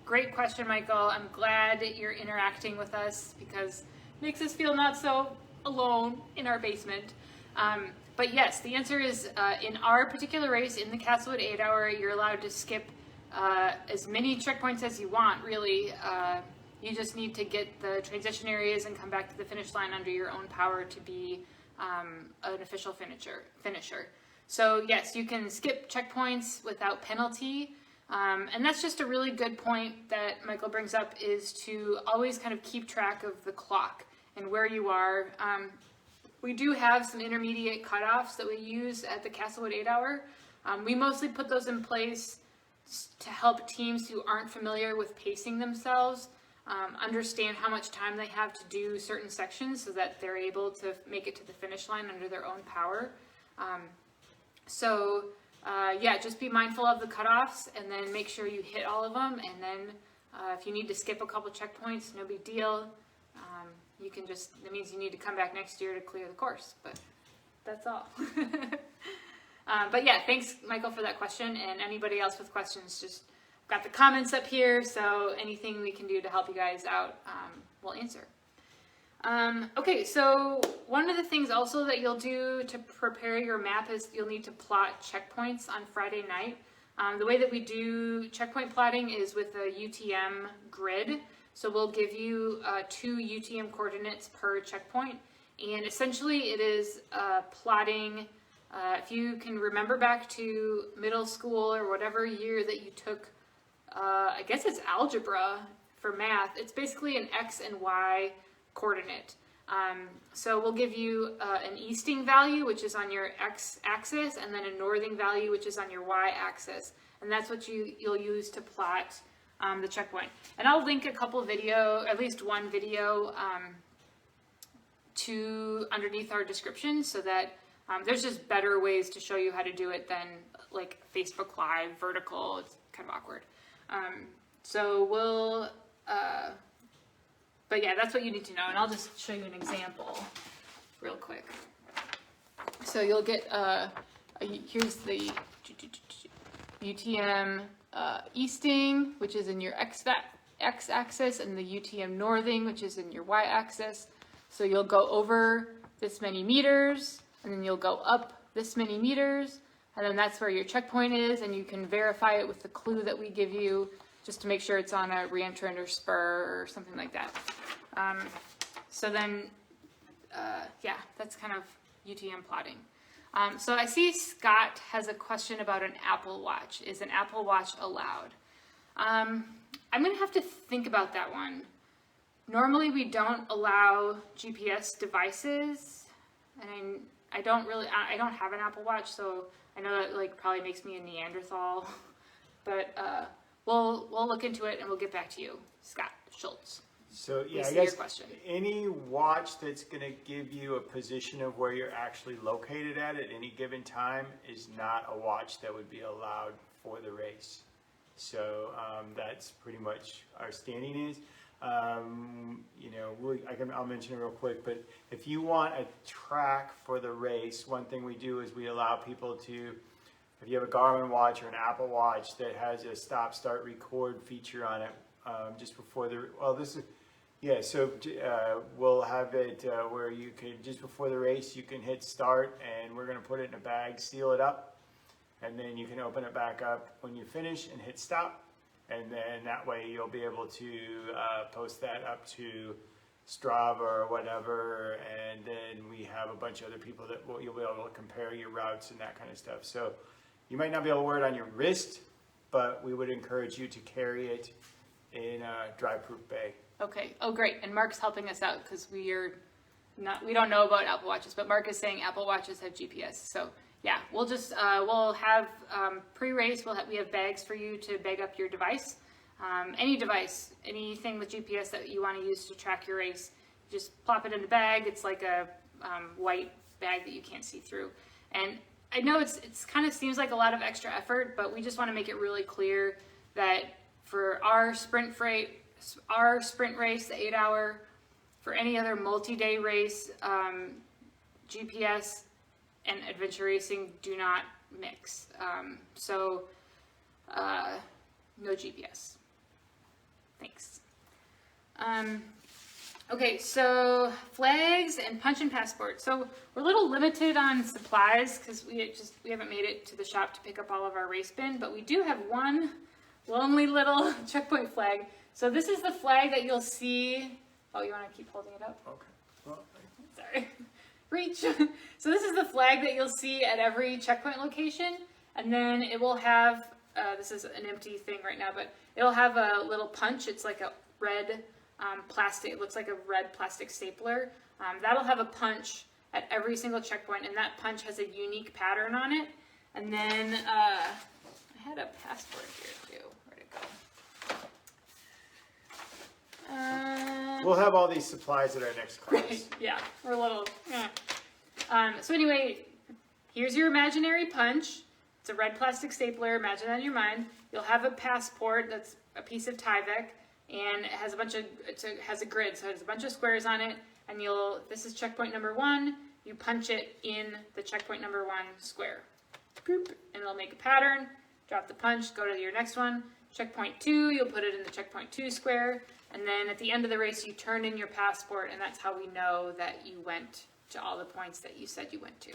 A: Great question, Michael. I'm glad that you're interacting with us because it makes us feel not so alone in our basement. But yes, the answer is in our particular race, in the Castlewood 8 Hour, you're allowed to skip as many checkpoints as you want, really. You just need to get the transition areas and come back to the finish line under your own power to be an official finisher. So yes, you can skip checkpoints without penalty. And that's just a really good point that Michael brings up, is to always kind of keep track of the clock and where you are. We do have some intermediate cutoffs that we use at the Castlewood 8 Hour. We mostly put those in place to help teams who aren't familiar with pacing themselves understand how much time they have to do certain sections so that they're able to make it to the finish line under their own power. Yeah, just be mindful of the cutoffs and then make sure you hit all of them. And then if you need to skip a couple checkpoints, no big deal. That means you need to come back next year to clear the course, but that's all. But yeah, thanks, Michael, for that question. And anybody else with questions, just got the comments up here. So anything we can do to help you guys out, we'll answer. Okay, so one of the things also that you'll do to prepare your map is you'll need to plot checkpoints on Friday night. The way that we do checkpoint plotting is with a UTM grid. So we'll give you 2 UTM coordinates per checkpoint. And essentially it is plotting, if you can remember back to middle school or whatever year that you took, I guess it's algebra for math, it's basically an X and Y coordinate. So we'll give you an easting value, which is on your X axis, and then a northing value, which is on your Y axis. And that's what you'll use to plot the checkpoint. And I'll link a couple at least one video to underneath our description, so that there's just better ways to show you how to do it than like Facebook Live vertical. It's kind of awkward. But yeah, that's what you need to know. And I'll just show you an example real quick. So you'll get, here's the UTM easting, which is in your X axis, and the UTM northing, which is in your Y axis. So you'll go over this many meters, and then you'll go up this many meters, and then that's where your checkpoint is, and you can verify it with the clue that we give you, just to make sure it's on a reentrant or spur or something like that. Yeah, that's kind of UTM plotting. So I see Scott has a question about an Apple Watch. Is an Apple Watch allowed? I'm going to have to think about that one. Normally we don't allow GPS devices, and I don't have an Apple Watch, so I know that like probably makes me a Neanderthal, but we'll look into it and we'll get back to you, Scott Schultz.
B: So yeah, I
A: Your
B: guess
A: question.
B: any watch that's going to give you a position of where you're actually located at any given time is not a watch that would be allowed for the race. So that's pretty much our standing is. You know, I'll mention it real quick, but if you want a track for the race, one thing we do is we allow people to, if you have a Garmin watch or an Apple Watch that has a stop, start, record feature on it, just before we'll have it where you can, just before the race, you can hit start and we're going to put it in a bag, seal it up, and then you can open it back up when you finish and hit stop. And then that way you'll be able to post that up to Strava or whatever, and then we have a bunch of other people that you'll be able to compare your routes and that kind of stuff. So you might not be able to wear it on your wrist, but we would encourage you to carry it in a dry-proof bag.
A: Okay. Oh, great. And Mark's helping us out because we don't know about Apple Watches, but Mark is saying Apple Watches have GPS. So yeah, we'll just, we'll have pre-race, we have bags for you to bag up your device. Any device, anything with GPS that you want to use to track your race, just plop it in the bag. It's like a white bag that you can't see through. And I know it's kind of seems like a lot of extra effort, but we just want to make it really clear that for our sprint race, the 8-hour, for any other multi-day race, GPS and adventure racing do not mix. No GPS. Thanks. Okay, so flags and punch and passport. So we're a little limited on supplies because we haven't made it to the shop to pick up all of our race bin, but we do have one lonely little checkpoint flag. So this is the flag that you'll see. Oh, you want to keep holding it up?
B: Okay. Well,
A: Sorry. Reach. So this is the flag that you'll see at every checkpoint location, and then it will have, this is an empty thing right now, but it'll have a little punch. It's like a red plastic, it looks like a red plastic stapler. That'll have a punch at every single checkpoint, and that punch has a unique pattern on it. And then I had a passport here too. Where'd it go?
B: we'll have all these supplies at our next class.
A: Right, yeah, we're a little, so anyway, here's your imaginary punch. It's a red plastic stapler, imagine that in your mind. You'll have a passport that's a piece of Tyvek, and it has has a grid, so it has a bunch of squares on it, and this is checkpoint number 1, you punch it in the checkpoint number 1 square. Boop, and it'll make a pattern, drop the punch, go to your next one. Checkpoint 2, you'll put it in the checkpoint 2 square, and then at the end of the race, you turn in your passport, and that's how we know that you went to all the points that you said you went to.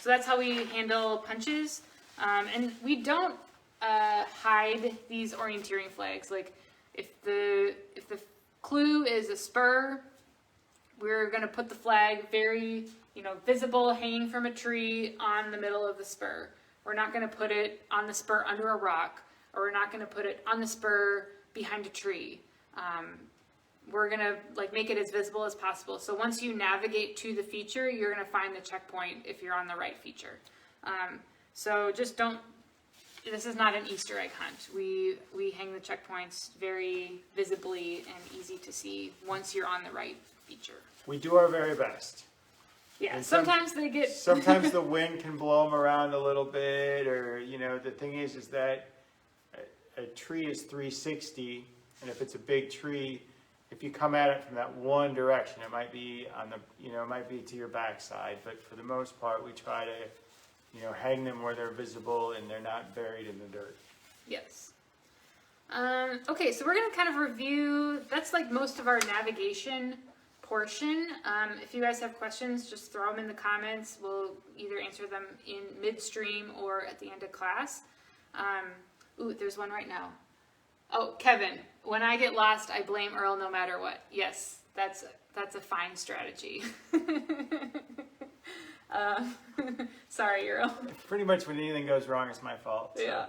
A: So that's how we handle punches. And we don't hide these orienteering flags. Like if the clue is a spur, we're going to put the flag very, visible, hanging from a tree on the middle of the spur. We're not going to put it on the spur under a rock, or we're not going to put it on the spur behind a tree. We're going to make it as visible as possible. So once you navigate to the feature, you're going to find the checkpoint if you're on the right feature. So just this is not an Easter egg hunt. We hang the checkpoints very visibly and easy to see once you're on the right feature.
B: We do our very best.
A: Yeah,
B: And
A: sometimes they get...
B: Sometimes the wind can blow them around a little bit, or, the thing is that a tree is 360, and if it's a big tree, if you come at it from that one direction, it might be on it might be to your backside, but for the most part, we try to, hang them where they're visible and they're not buried in the dirt.
A: Yes. Okay, so we're going to kind of review, that's most of our navigation portion. If you guys have questions, just throw them in the comments. We'll either answer them in midstream or at the end of class. Ooh, there's one right now. Oh, Kevin, when I get lost, I blame Earl no matter what. Yes, that's a fine strategy. Sorry, Earl.
B: Pretty much when anything goes wrong, it's my fault. So.
A: Yeah.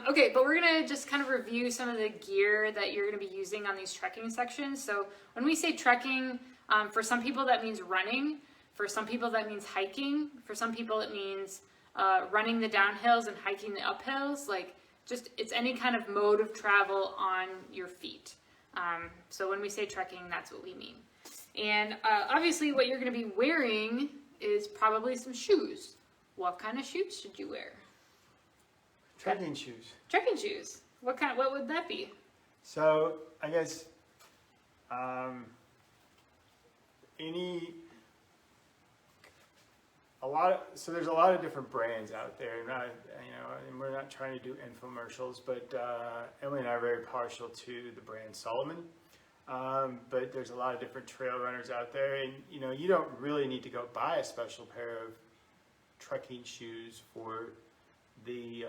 A: Okay, but we're going to just kind of review some of the gear that you're going to be using on these trekking sections. So when we say trekking, for some people that means running. For some people that means hiking. For some people it means running the downhills and hiking the uphills. Like just, it's any kind of mode of travel on your feet. So when we say trekking, that's what we mean. And obviously what you're going to be wearing is probably some shoes. What kind of shoes should you wear?
B: Trekking shoes.
A: Trekking shoes. What would that be?
B: So I guess there's a lot of different brands out there. And we're not trying to do infomercials, but Emily and I are very partial to the brand Solomon. But there's a lot of different trail runners out there, and you don't really need to go buy a special pair of trekking shoes for the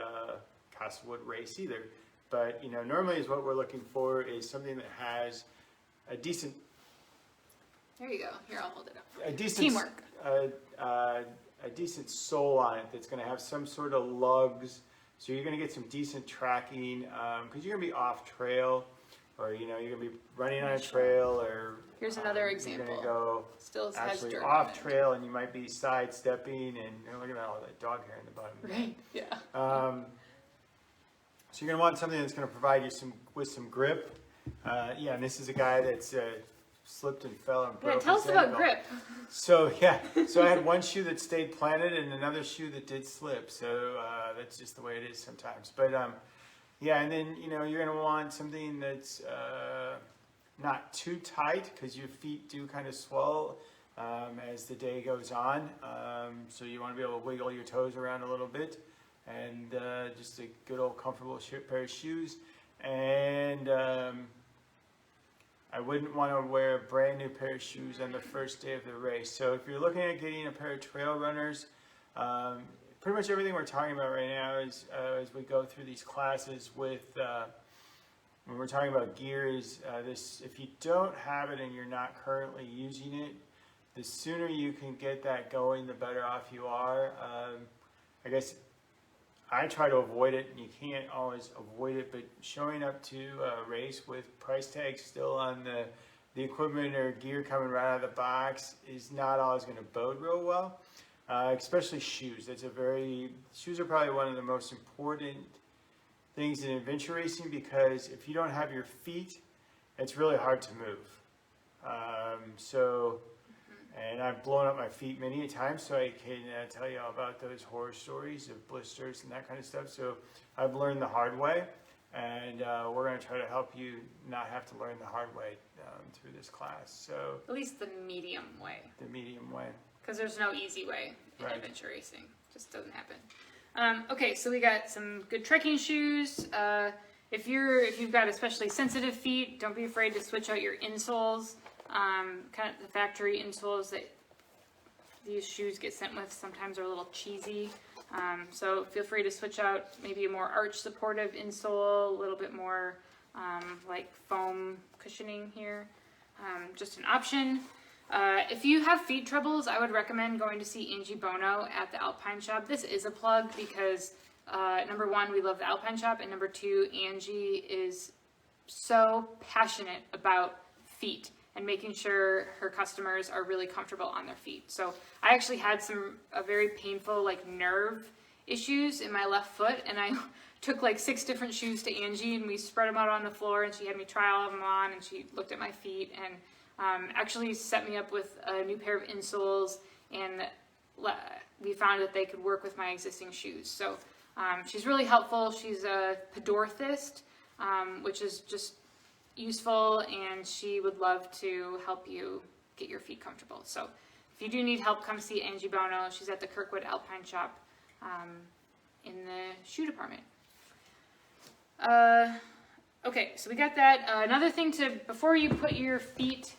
B: Castlewood race either. But normally is what we're looking for is something that has a decent.
A: There you go. Here, I'll hold it up.
B: A decent
A: Teamwork.
B: A decent sole on it that's going to have some sort of lugs, so you're going to get some decent tracking because you're going to be off trail, or you're going to be running on a trail, or
A: here's another example.
B: You're going to go
A: still has
B: actually
A: dirt
B: off trail, and you might be sidestepping, and look at all that dog hair in the bottom.
A: Right. Yeah.
B: So you're going to want something that's going to provide you with some grip. And this is a guy that's slipped and fell and broke
A: tell
B: his
A: us about
B: ankle.
A: grip.
B: So I had one shoe that stayed planted and another shoe that did slip. So that's just the way it is sometimes. But and then you're going to want something that's not too tight because your feet do kind of swell as the day goes on. So you want to be able to wiggle your toes around a little bit, and just a good old comfortable pair of shoes. And I wouldn't want to wear a brand new pair of shoes on the first day of the race. So if you're looking at getting a pair of trail runners, pretty much everything we're talking about right now is as we go through these classes with when we're talking about gear is this: if you don't have it and you're not currently using it, the sooner you can get that going, the better off you are. I guess I try to avoid it, and you can't always avoid it, but showing up to a race with price tags still on the equipment or gear coming right out of the box is not always going to bode real well, especially shoes. Shoes are probably one of the most important things in adventure racing, because if you don't have your feet, it's really hard to move. And I've blown up my feet many a time, so I can tell you all about those horror stories of blisters and that kind of stuff. So I've learned the hard way, and we're going to try to help you not have to learn the hard way through this class. So
A: at least the medium way.
B: The medium way.
A: Because there's no easy way in
B: Right.
A: adventure racing. Just doesn't happen. Okay, so we got some good trekking shoes. If you've got especially sensitive feet, don't be afraid to switch out your insoles. Kind of the factory insoles that these shoes get sent with sometimes are a little cheesy. So feel free to switch out maybe a more arch supportive insole, a little bit more like foam cushioning here. Just an option. If you have feet troubles, I would recommend going to see Injinji Bono at the Alpine Shop. This is a plug because number one, we love the Alpine Shop, and number two, Angie is so passionate about feet and making sure her customers are really comfortable on their feet. So I actually had a very painful nerve issues in my left foot, and I took 6 different shoes to Angie, and we spread them out on the floor, and she had me try all of them on, and she looked at my feet and actually set me up with a new pair of insoles, and we found that they could work with my existing shoes. So she's really helpful. She's a podorthist, which is just useful, and she would love to help you get your feet comfortable. So if you do need help, come see Angie Bono. She's at the Kirkwood Alpine Shop in the shoe department. Okay, so we got that. Another thing before you put your feet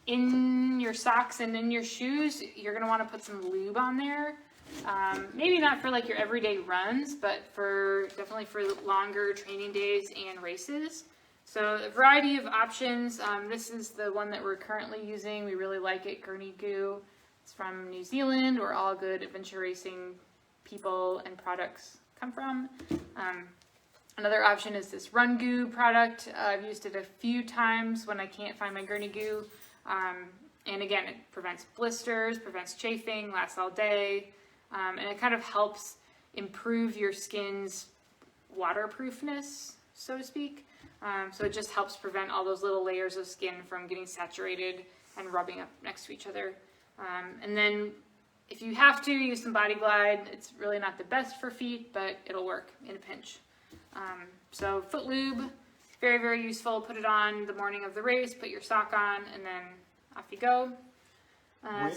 A: in your socks and in your shoes, you're going to want to put some lube on there. Maybe not for your everyday runs, but definitely for longer training days and races. So a variety of options. This is the one that we're currently using. We really like it, Gurney Goo. It's from New Zealand, where all good adventure racing people and products come from. Another option is this Run Goo product. I've used it a few times when I can't find my Gurney Goo. And again, it prevents blisters, prevents chafing, lasts all day, and it kind of helps improve your skin's waterproofness, so to speak. So it just helps prevent all those little layers of skin from getting saturated and rubbing up next to each other. And then if you have to, use some Body Glide. It's really not the best for feet, but it'll work in a pinch. So foot lube, very, very useful. Put it on the morning of the race, put your sock on, and then off you go.
B: I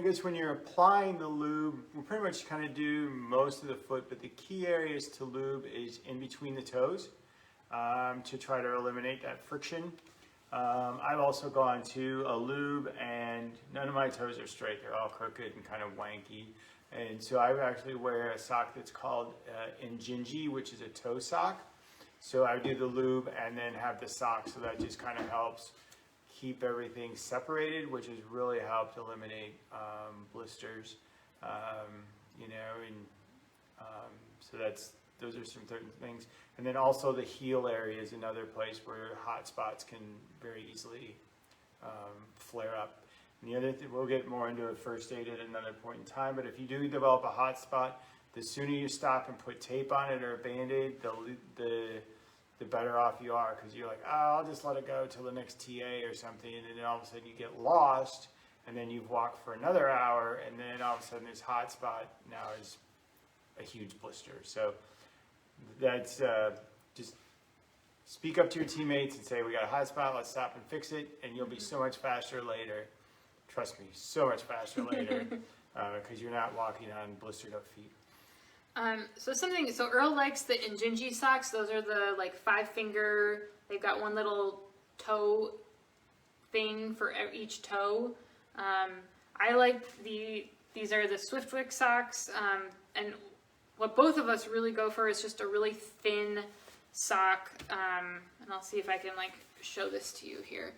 B: guess when you're applying the lube, we'll pretty much kind of do most of the foot, but the key areas to lube is in between the toes to try to eliminate that friction. I've also gone to a lube and none of my toes are straight. They're all crooked and kind of wanky. And so I actually wear a sock that's called Injinji, which is a toe sock. So I do the lube and then have the sock, so that just kind of helps keep everything separated, which has really helped eliminate blisters, so those are some certain things. And then also the heel area is another place where hot spots can very easily flare up. And the other thing, we'll get more into a first aid at another point in time, but if you do develop a hot spot, the sooner you stop and put tape on it or a Band-Aid, the better off you are, because you're like, oh, I'll just let it go till the next TA or something, and then all of a sudden you get lost, and then you've walked for another hour, and then all of a sudden this hot spot now is a huge blister. So that's just speak up to your teammates and say, we got a hot spot, let's stop and fix it, and you'll be so much faster later. Trust me, so much faster later, because you're not walking on blistered up feet.
A: So Earl likes the Injinji socks. Those are the 5-finger, they've got one little toe thing for each toe. I like these are the Swiftwick socks, and what both of us really go for is just a really thin sock, and I'll see if I can show this to you here.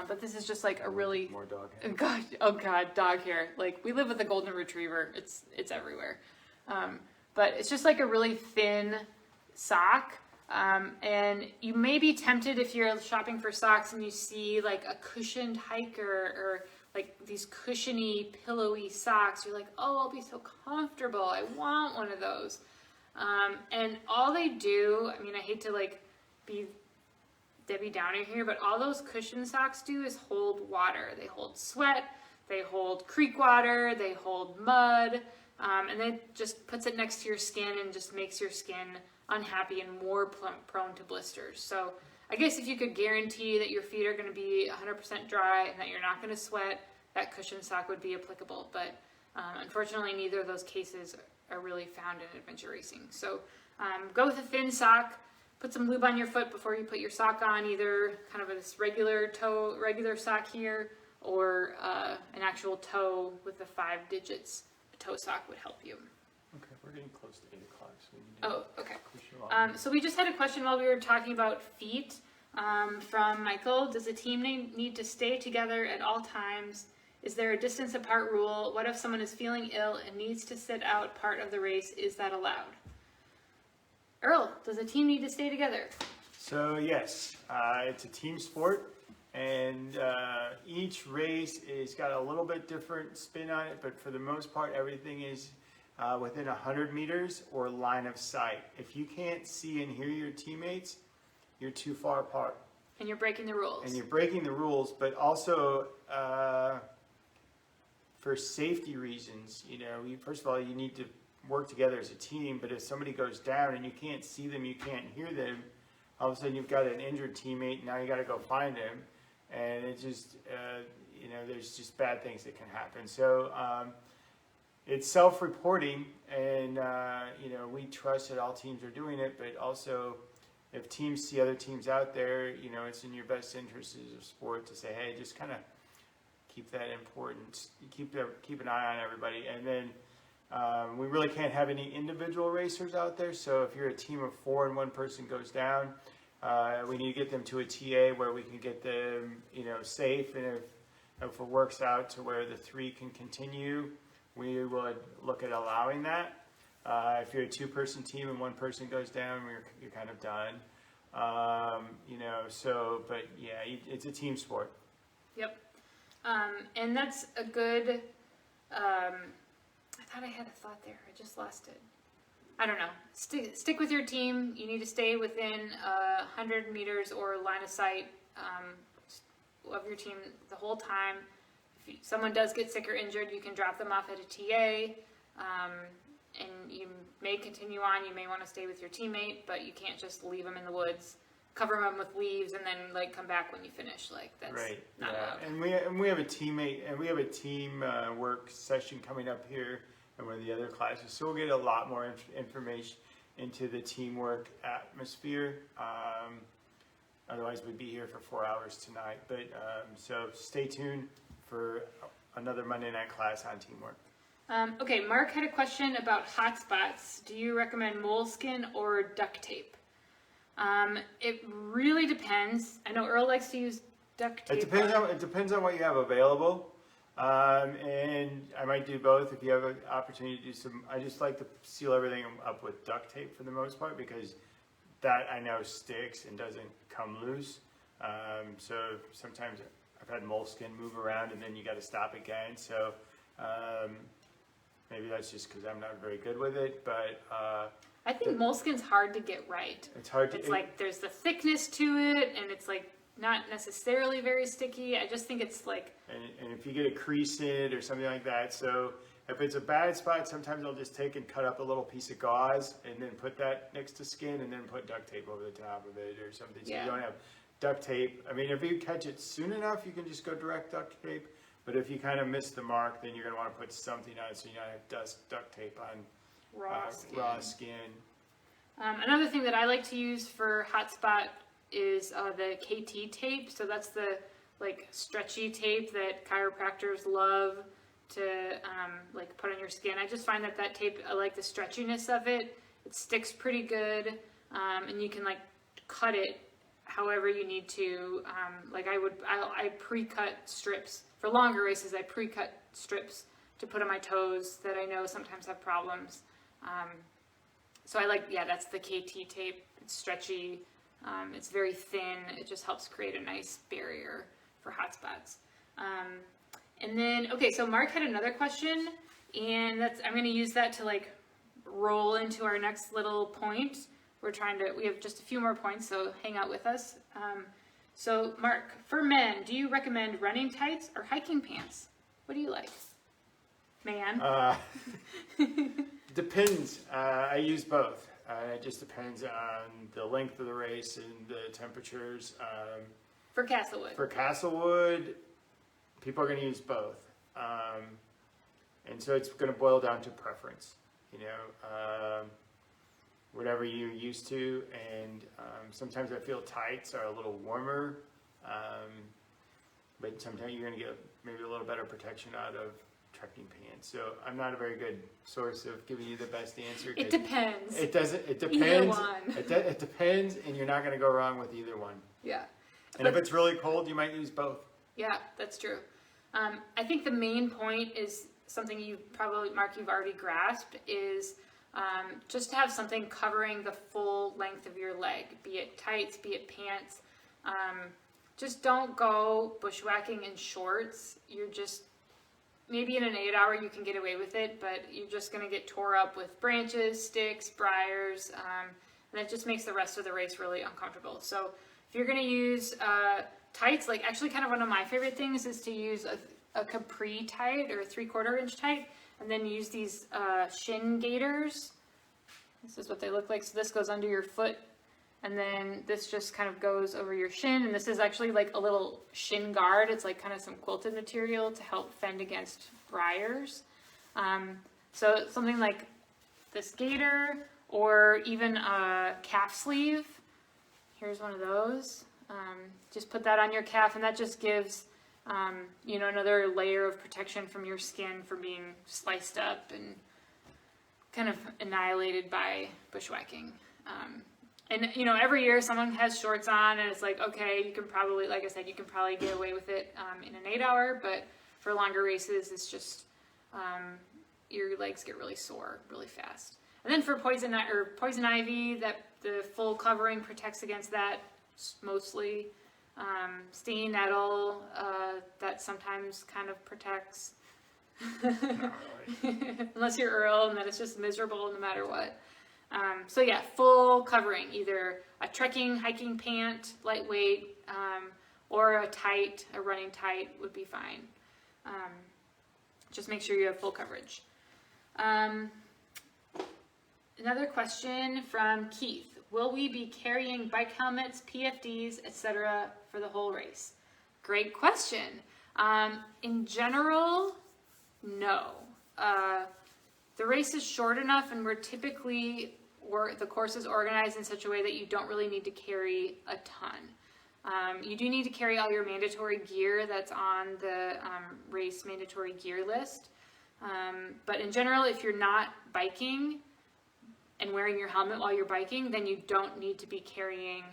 A: But this is just a really,
B: more dog hair.
A: Oh god, dog hair. We live with a golden retriever. It's everywhere. But it's just a really thin sock. And you may be tempted if you're shopping for socks and you see a cushioned hiker or these cushiony, pillowy socks. You're like, oh, I'll be so comfortable. I want one of those. And all they do, I hate to be Debbie Downer here, but all those cushion socks do is hold water. They hold sweat, they hold creek water, they hold mud. And then it just puts it next to your skin and just makes your skin unhappy and more prone to blisters. So I guess if you could guarantee that your feet are going to be 100% dry and that you're not going to sweat, that cushion sock would be applicable. But unfortunately, neither of those cases are really found in adventure racing. So go with a thin sock. Put some lube on your foot before you put your sock on, either kind of this regular sock here, or an actual toe with the 5 digits. Toe sock would help you.
B: Okay, we're getting close to 8 o'clock, so we need to
A: okay.
B: push along.
A: So we just had a question while we were talking about feet from Michael. Does a team need to stay together at all times? Is there a distance apart rule? What if someone is feeling ill and needs to sit out part of the race? Is that allowed? Earl, does a team need to stay together?
B: So yes, it's a team sport. And each race is got a little bit different spin on it, but for the most part, everything is within 100 meters or line of sight. If you can't see and hear your teammates, you're too far apart.
A: And you're breaking the rules.
B: And you're breaking the rules, but also for safety reasons, first of all, you need to work together as a team, but if somebody goes down and you can't see them, you can't hear them, all of a sudden you've got an injured teammate, now you got to go find him. And it just, there's just bad things that can happen. So it's self-reporting, and, we trust that all teams are doing it, but also if teams see other teams out there, it's in your best interest as a sport to say, hey, just kind of keep that important, keep an eye on everybody. And then we really can't have any individual racers out there, so if you're a team of 4 and one person goes down, we need to get them to a TA where we can get them, safe, and if it works out to where the 3 can continue, we would look at allowing that. If you're a 2-person team and one person goes down, you're kind of done. But yeah, it's a team sport.
A: Yep. And that's a good, I thought I had a thought there. I just lost it. I don't know. Stick with your team. You need to stay within 100 meters or line of sight of your team the whole time. If someone does get sick or injured, you can drop them off at a TA, and you may continue on. You may want to stay with your teammate, but you can't just leave them in the woods, cover them with leaves, and then like come back when you finish. Like that's
B: right.
A: not allowed.
B: And we have a teammate, and we have a team work session coming up here in one of the other classes, so we'll get a lot more information into the teamwork atmosphere. Otherwise, we'd be here for 4 hours tonight. But so stay tuned for another Monday night class on teamwork.
A: Okay, Mark had a question about hot spots. Do you recommend moleskin or duct tape? It really depends. I know Earl likes to use duct tape.
B: It depends on what you have available. And I might do both if you have an opportunity to do some. I just like to seal everything up with duct tape for the most part, because that I know sticks and doesn't come loose. So sometimes I've had moleskin move around and then you got to stop again. So maybe that's just because I'm not very good with it, but
A: I think moleskin's hard to get right.
B: It's hard to.
A: It's like there's the thickness to it, and it's like not necessarily very sticky. I just think it's like.
B: And if you get a crease in it or something like that, so if it's a bad spot, sometimes I'll just take and cut up a little piece of gauze and then put that next to skin and then put duct tape over the top of it or something. So
A: Yeah.
B: you don't have duct tape. I mean, if you catch it soon enough, you can just go direct duct tape. But if you kind of miss the mark, then you're going to want to put something on it so you don't have duct tape on raw skin.
A: Another thing that I like to use for hot spot is the KT tape. So that's the like stretchy tape that chiropractors love to like put on your skin. I just find that tape, I like the stretchiness of it. It sticks pretty good, and you can like cut it however you need to. Like I pre-cut strips for longer races. I pre-cut strips to put on my toes that I know sometimes have problems. So I like, that's the KT tape. It's stretchy. It's very thin. It just helps create a nice barrier for hot spots. And then, okay, so Mark had another question, and I'm going to use that to like roll into our next little point. We have just a few more points, so hang out with us. So Mark, for men, do you recommend running tights or hiking pants? What do you like? Man.
B: Depends. I use both. It just depends on the length of the race and the temperatures.
A: For Castlewood.
B: For Castlewood, people are going to use both. And so it's going to boil down to preference, whatever you're used to. And sometimes I feel tights are a little warmer, but sometimes you're going to get maybe a little better protection out of trekking pants. So I'm not a very good source of giving you the best answer.
A: It depends.
B: It depends.
A: Either one.
B: It depends, and you're not going to go wrong with either one.
A: Yeah.
B: And if it's really cold, you might use both.
A: Yeah, that's true. I think the main point is something Mark, you've already grasped, is just to have something covering the full length of your leg, be it tights, be it pants. Just don't go bushwhacking in shorts. Maybe in an 8 hour you can get away with it, but you're just going to get tore up with branches, sticks, briars, and it just makes the rest of the race really uncomfortable. So if you're going to use tights, like actually kind of one of my favorite things is to use a capri tight or a 3/4 inch tight, and then use these shin gaiters. This is what they look like. So this goes under your foot, and then this just kind of goes over your shin, and this is actually like a little shin guard. It's like kind of some quilted material to help fend against briars. So something like this gaiter, or even a calf sleeve. Here's one of those. Just put that on your calf, and that just gives another layer of protection from your skin from being sliced up and kind of annihilated by bushwhacking. And every year someone has shorts on, and it's like, okay, you can probably, like I said, you can probably get away with it in an 8 hour, but for longer races, it's just your legs get really sore really fast. And then for poison ivy, that the full covering protects against that mostly. Stinging nettle, that sometimes kind of protects.
B: Not really.
A: Unless you're Earl, and then it's just miserable no matter what. So yeah, full covering, either a trekking, hiking pant, lightweight, or a running tight would be fine. Just make sure you have full coverage. Another question from Keith. Will we be carrying bike helmets, PFDs, etc. for the whole race? Great question. In general, no. The race is short enough, and the course is organized in such a way that you don't really need to carry a ton. You do need to carry all your mandatory gear that's on the race mandatory gear list. But in general, if you're not biking and wearing your helmet while you're biking, then you don't need to be carrying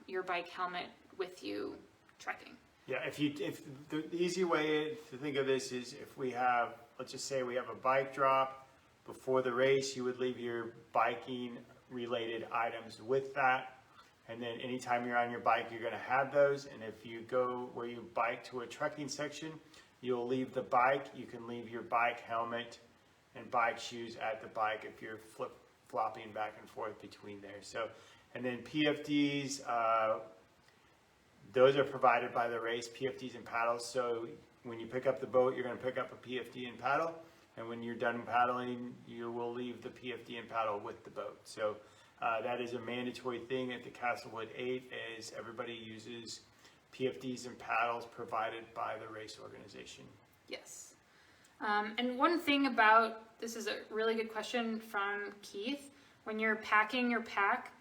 A: your bike helmet with you trekking.
B: Yeah, if the easy way to think of this is if we have, let's just say we have a bike drop before the race, you would leave your biking related items with that. And then anytime you're on your bike, you're going to have those. And if you go where you bike to a trekking section, you'll leave the bike. You can leave your bike helmet and bike shoes at the bike if you're flopping back and forth between there. So, and then PFDs, those are provided by the race, PFDs and paddles. So when you pick up the boat, you're going to pick up a PFD and paddle. And when you're done paddling, you will leave the PFD and paddle with the boat. So that is a mandatory thing at the Castlewood 8, is everybody uses PFDs and paddles provided by the race organization. Yes.
A: And one thing about, this is a really good question from Keith, when you're packing your pack,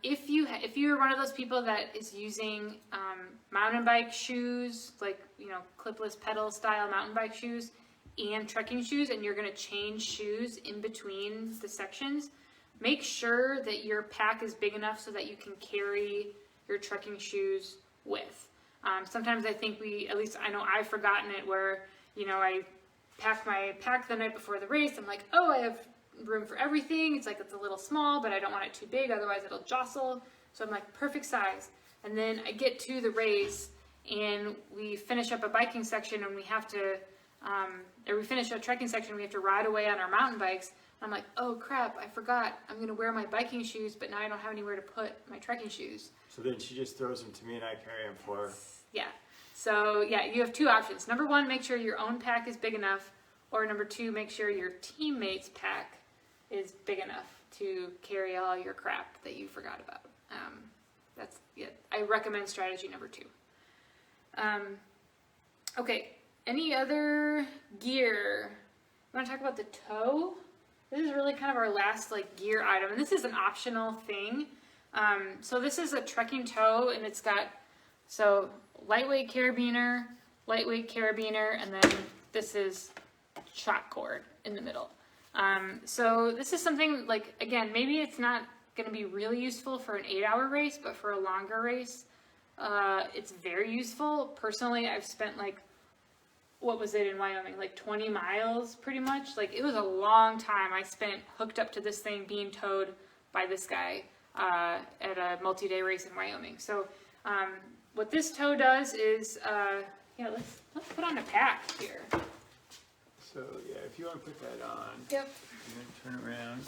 A: if you're one of those people that is using mountain bike shoes, like, clipless pedal style mountain bike shoes and trekking shoes, and you're going to change shoes in between the sections, make sure that your pack is big enough so that you can carry your trekking shoes with. Sometimes I think at least I know I've forgotten it, where, I pack my pack the night before the race. I'm like, oh, I have room for everything. It's a little small, but I don't want it too big, otherwise it'll jostle. So I'm like, perfect size. And then I get to the race and we finish up a biking section, and we have to, or we finish a trekking section, we have to ride away on our mountain bikes. I'm like, oh crap, I forgot. I'm going to wear my biking shoes, but now I don't have anywhere to put my trekking shoes.
B: So then she just throws them to me and I carry them for her.
A: Yeah. So yeah, you have two options. Number one, make sure your own pack is big enough. Or number two, make sure your teammate's pack is big enough to carry all your crap that you forgot about. I recommend strategy number two. Okay, any other gear? You want to talk about the toe? This is really kind of our last gear item, and this is an optional thing. So this is a trekking toe, and it's got lightweight carabiner, and then this is shock cord in the middle. So this is something again, maybe it's not going to be really useful for an 8-hour race, but for a longer race, it's very useful. Personally, I've spent what was it in Wyoming? 20 miles pretty much. It was a long time I spent hooked up to this thing being towed by this guy at a multi-day race in Wyoming. So what this toe does is, let's put on a pack here.
B: So yeah, if you want to put that on.
A: Yep.
B: And then turn around.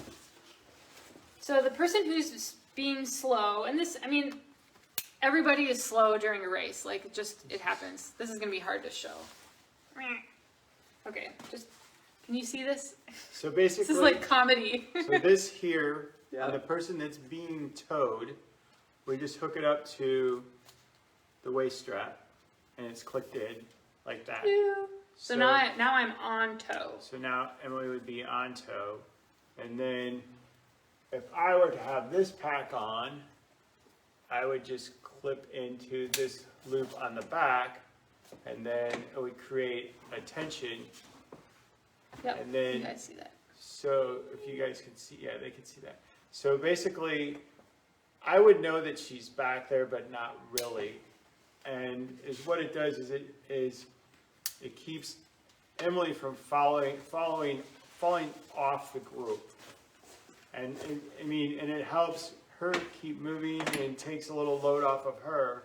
A: So the person who's being slow, and this, everybody is slow during a race. It happens. This is going to be hard to show. Okay, can you see this?
B: So basically,
A: this is like comedy.
B: So this here, on the person that's being towed, we just hook it up to the waist strap, and it's clicked in like that.
A: So now I'm on toe.
B: So now Emily would be on toe, and then if I were to have this pack on, I would just clip into this loop on the back, and then it would create a tension.
A: Yep,
B: and then,
A: you guys see that.
B: So if you guys can see, yeah, they can see that. So basically, I would know that she's back there, but not really. And what it does is it keeps Emily from falling off the group. And and it helps her keep moving and takes a little load off of her.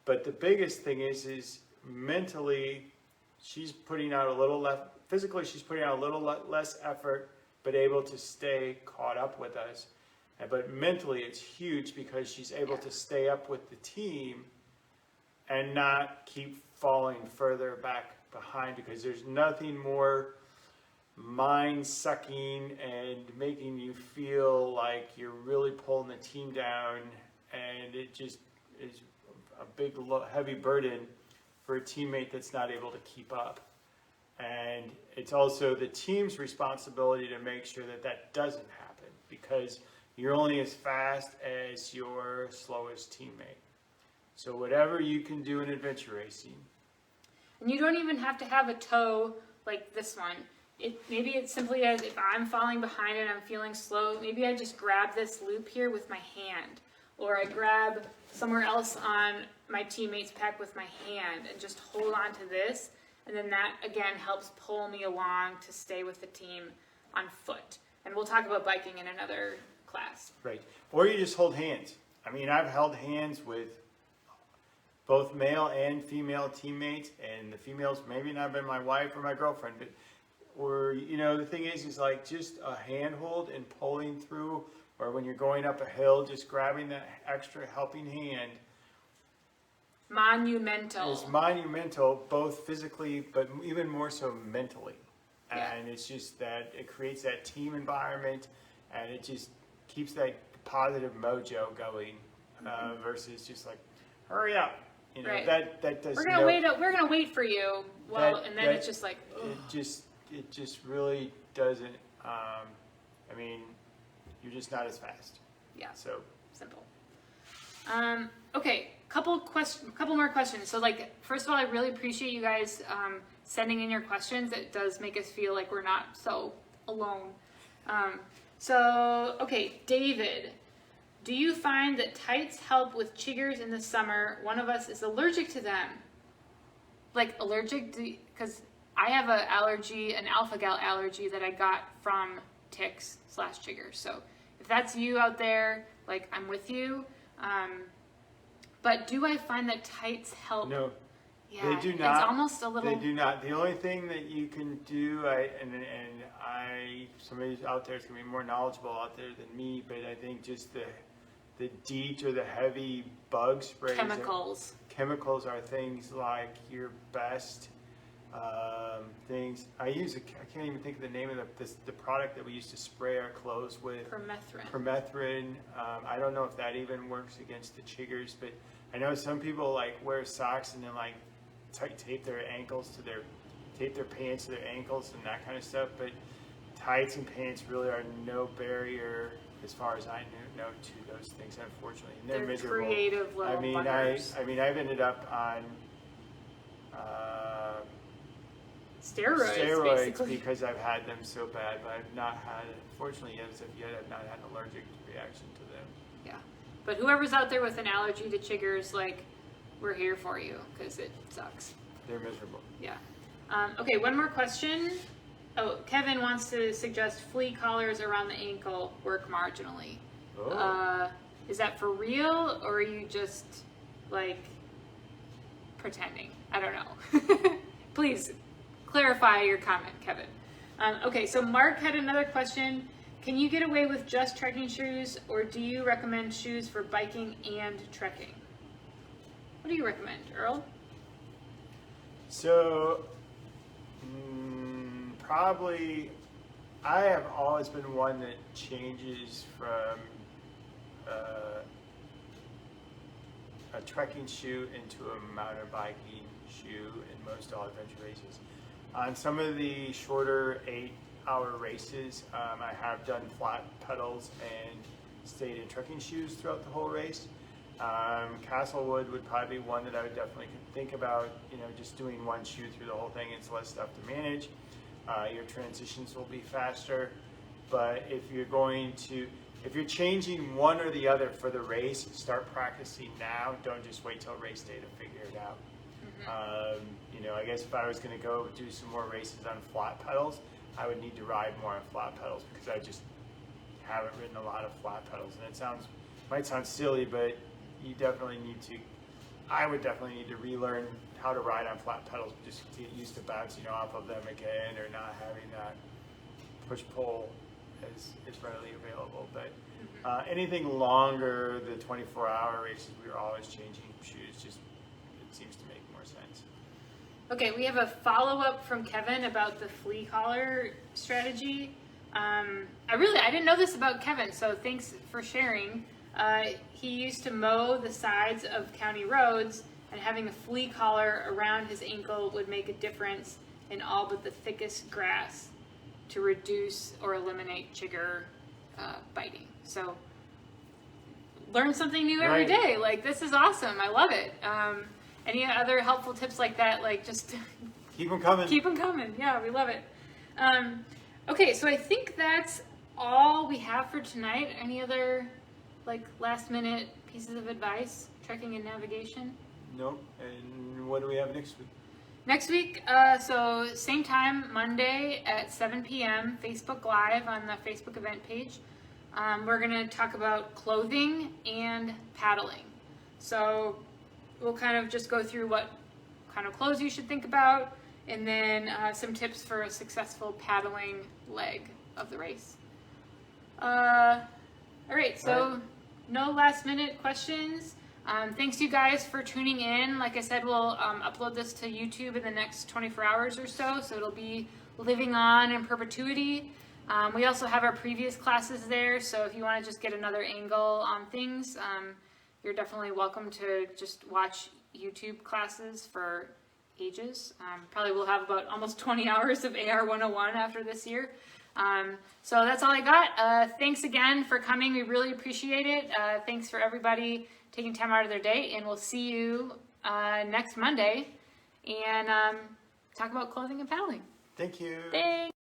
B: But the biggest thing is mentally, she's putting out a little less, physically she's putting out a little less effort, but able to stay caught up with us. But mentally it's huge because she's able to stay up with the team and not keep falling further back behind, because there's nothing more mind-sucking and making you feel like you're really pulling the team down, and it just is a big heavy burden for a teammate that's not able to keep up. And it's also the team's responsibility to make sure that that doesn't happen, because you're only as fast as your slowest teammate. So whatever you can do in adventure racing.
A: And you don't even have to have a toe like this one. Maybe it's simply as if I'm falling behind and I'm feeling slow, maybe I just grab this loop here with my hand, or I grab somewhere else on my teammate's pack with my hand and just hold on to this, and then that again helps pull me along to stay with the team on foot. And we'll talk about biking in another class.
B: Right. Or you just hold hands. I mean, I've held hands with both male and female teammates, and the females maybe not been my wife or my girlfriend, but or the thing is like just a handhold and pulling through, or when you're going up a hill, just grabbing that extra helping hand.
A: Monumental.
B: It's monumental, both physically, but even more so mentally.
A: Yeah.
B: And it's just that it creates that team environment, and it just keeps that positive mojo going, versus just like, hurry up.
A: Right.
B: That does.
A: We're gonna wait for you. Well, and then it's just like. Ugh.
B: It just really doesn't. I mean, you're just not as fast.
A: Yeah.
B: So
A: simple. Okay, couple more questions. So first of all, I really appreciate you guys sending in your questions. It does make us feel like we're not so alone. Okay, David, do you find that tights help with chiggers in the summer? One of us is allergic to them. Allergic because I have an alpha-gal allergy that I got from ticks/chiggers. So if that's you out there, I'm with you. But do I find that tights help?
B: No,
A: yeah,
B: they do not.
A: It's almost a little.
B: They do not. The only thing that you can do, somebody out there is going to be more knowledgeable out there than me, but I think just the DEET or the heavy bug sprays. Chemicals are things like your best things. I can't even think of the name of the product that we used to spray our clothes with. Permethrin. I don't know if that even works against the chiggers, but I know some people wear socks and then tape their ankles tape their pants to their ankles and that kind of stuff. But tights and pants really are no barrier, as far as I know, to those things, unfortunately. And they're miserable.
A: Creative little buggers.
B: I've ended up on
A: steroids
B: because I've had them so bad, but I've not had, unfortunately, as of yet, I've not had an allergic reaction to them.
A: Yeah, but whoever's out there with an allergy to chiggers, we're here for you, because it sucks.
B: They're miserable.
A: Yeah. Okay, one more question. Oh, Kevin wants to suggest flea collars around the ankle work marginally.
B: Oh.
A: Is that for real, or are you just pretending? I don't know. Please clarify your comment, Kevin. Okay, so Mark had another question. Can you get away with just trekking shoes, or do you recommend shoes for biking and trekking? What do you recommend, Earl?
B: So, probably, I have always been one that changes from a trekking shoe into a mountain biking shoe in most all adventure races. On some of the shorter 8-hour races, I have done flat pedals and stayed in trekking shoes throughout the whole race. Castlewood would probably be one that I would definitely think about, just doing one shoe through the whole thing. It's less stuff to manage. Your transitions will be faster. But if you're changing one or the other for the race, start practicing now. Don't just wait till race day to figure it out. I guess if I was going to go do some more races on flat pedals, I would need to ride more on flat pedals, because I just haven't ridden a lot of flat pedals. And it might sound silly, but you definitely need to I would definitely need to relearn how to ride on flat pedals, just to get used to bouncing off of them again, or not having that push-pull as readily available. But anything longer, the 24-hour races, we were always changing shoes. Just it seems to make more sense.
A: Okay, we have a follow-up from Kevin about the flea collar strategy. I didn't know this about Kevin, so thanks for sharing. He used to mow the sides of county roads, and having a flea collar around his ankle would make a difference in all but the thickest grass to reduce or eliminate chigger biting. So learn something new every day. Like, this is awesome. I love it. Any other helpful tips like that? Like, just
B: keep them coming.
A: Keep them coming. Yeah, we love it. Okay, so I think that's all we have for tonight. Any other like last minute pieces of advice, trekking and navigation?
B: Nope. And what do we have next week?
A: Next week, so same time, Monday at 7 p.m., Facebook Live on the Facebook event page. We're going to talk about clothing and paddling. So we'll kind of just go through what kind of clothes you should think about, and then some tips for a successful paddling leg of the race. All right, so no last minute questions. Thanks you guys for tuning in. Like I said, we'll upload this to YouTube in the next 24 hours or so it'll be living on in perpetuity. We also have our previous classes there, so if you want to just get another angle on things, you're definitely welcome to just watch YouTube classes for ages. Probably we'll have about almost 20 hours of AR101 after this year. So that's all I got. Thanks again for coming. We really appreciate it. Thanks for everybody taking time out of their day, and we'll see you next Monday and talk about clothing and paddling.
B: Thank you.
A: Thanks.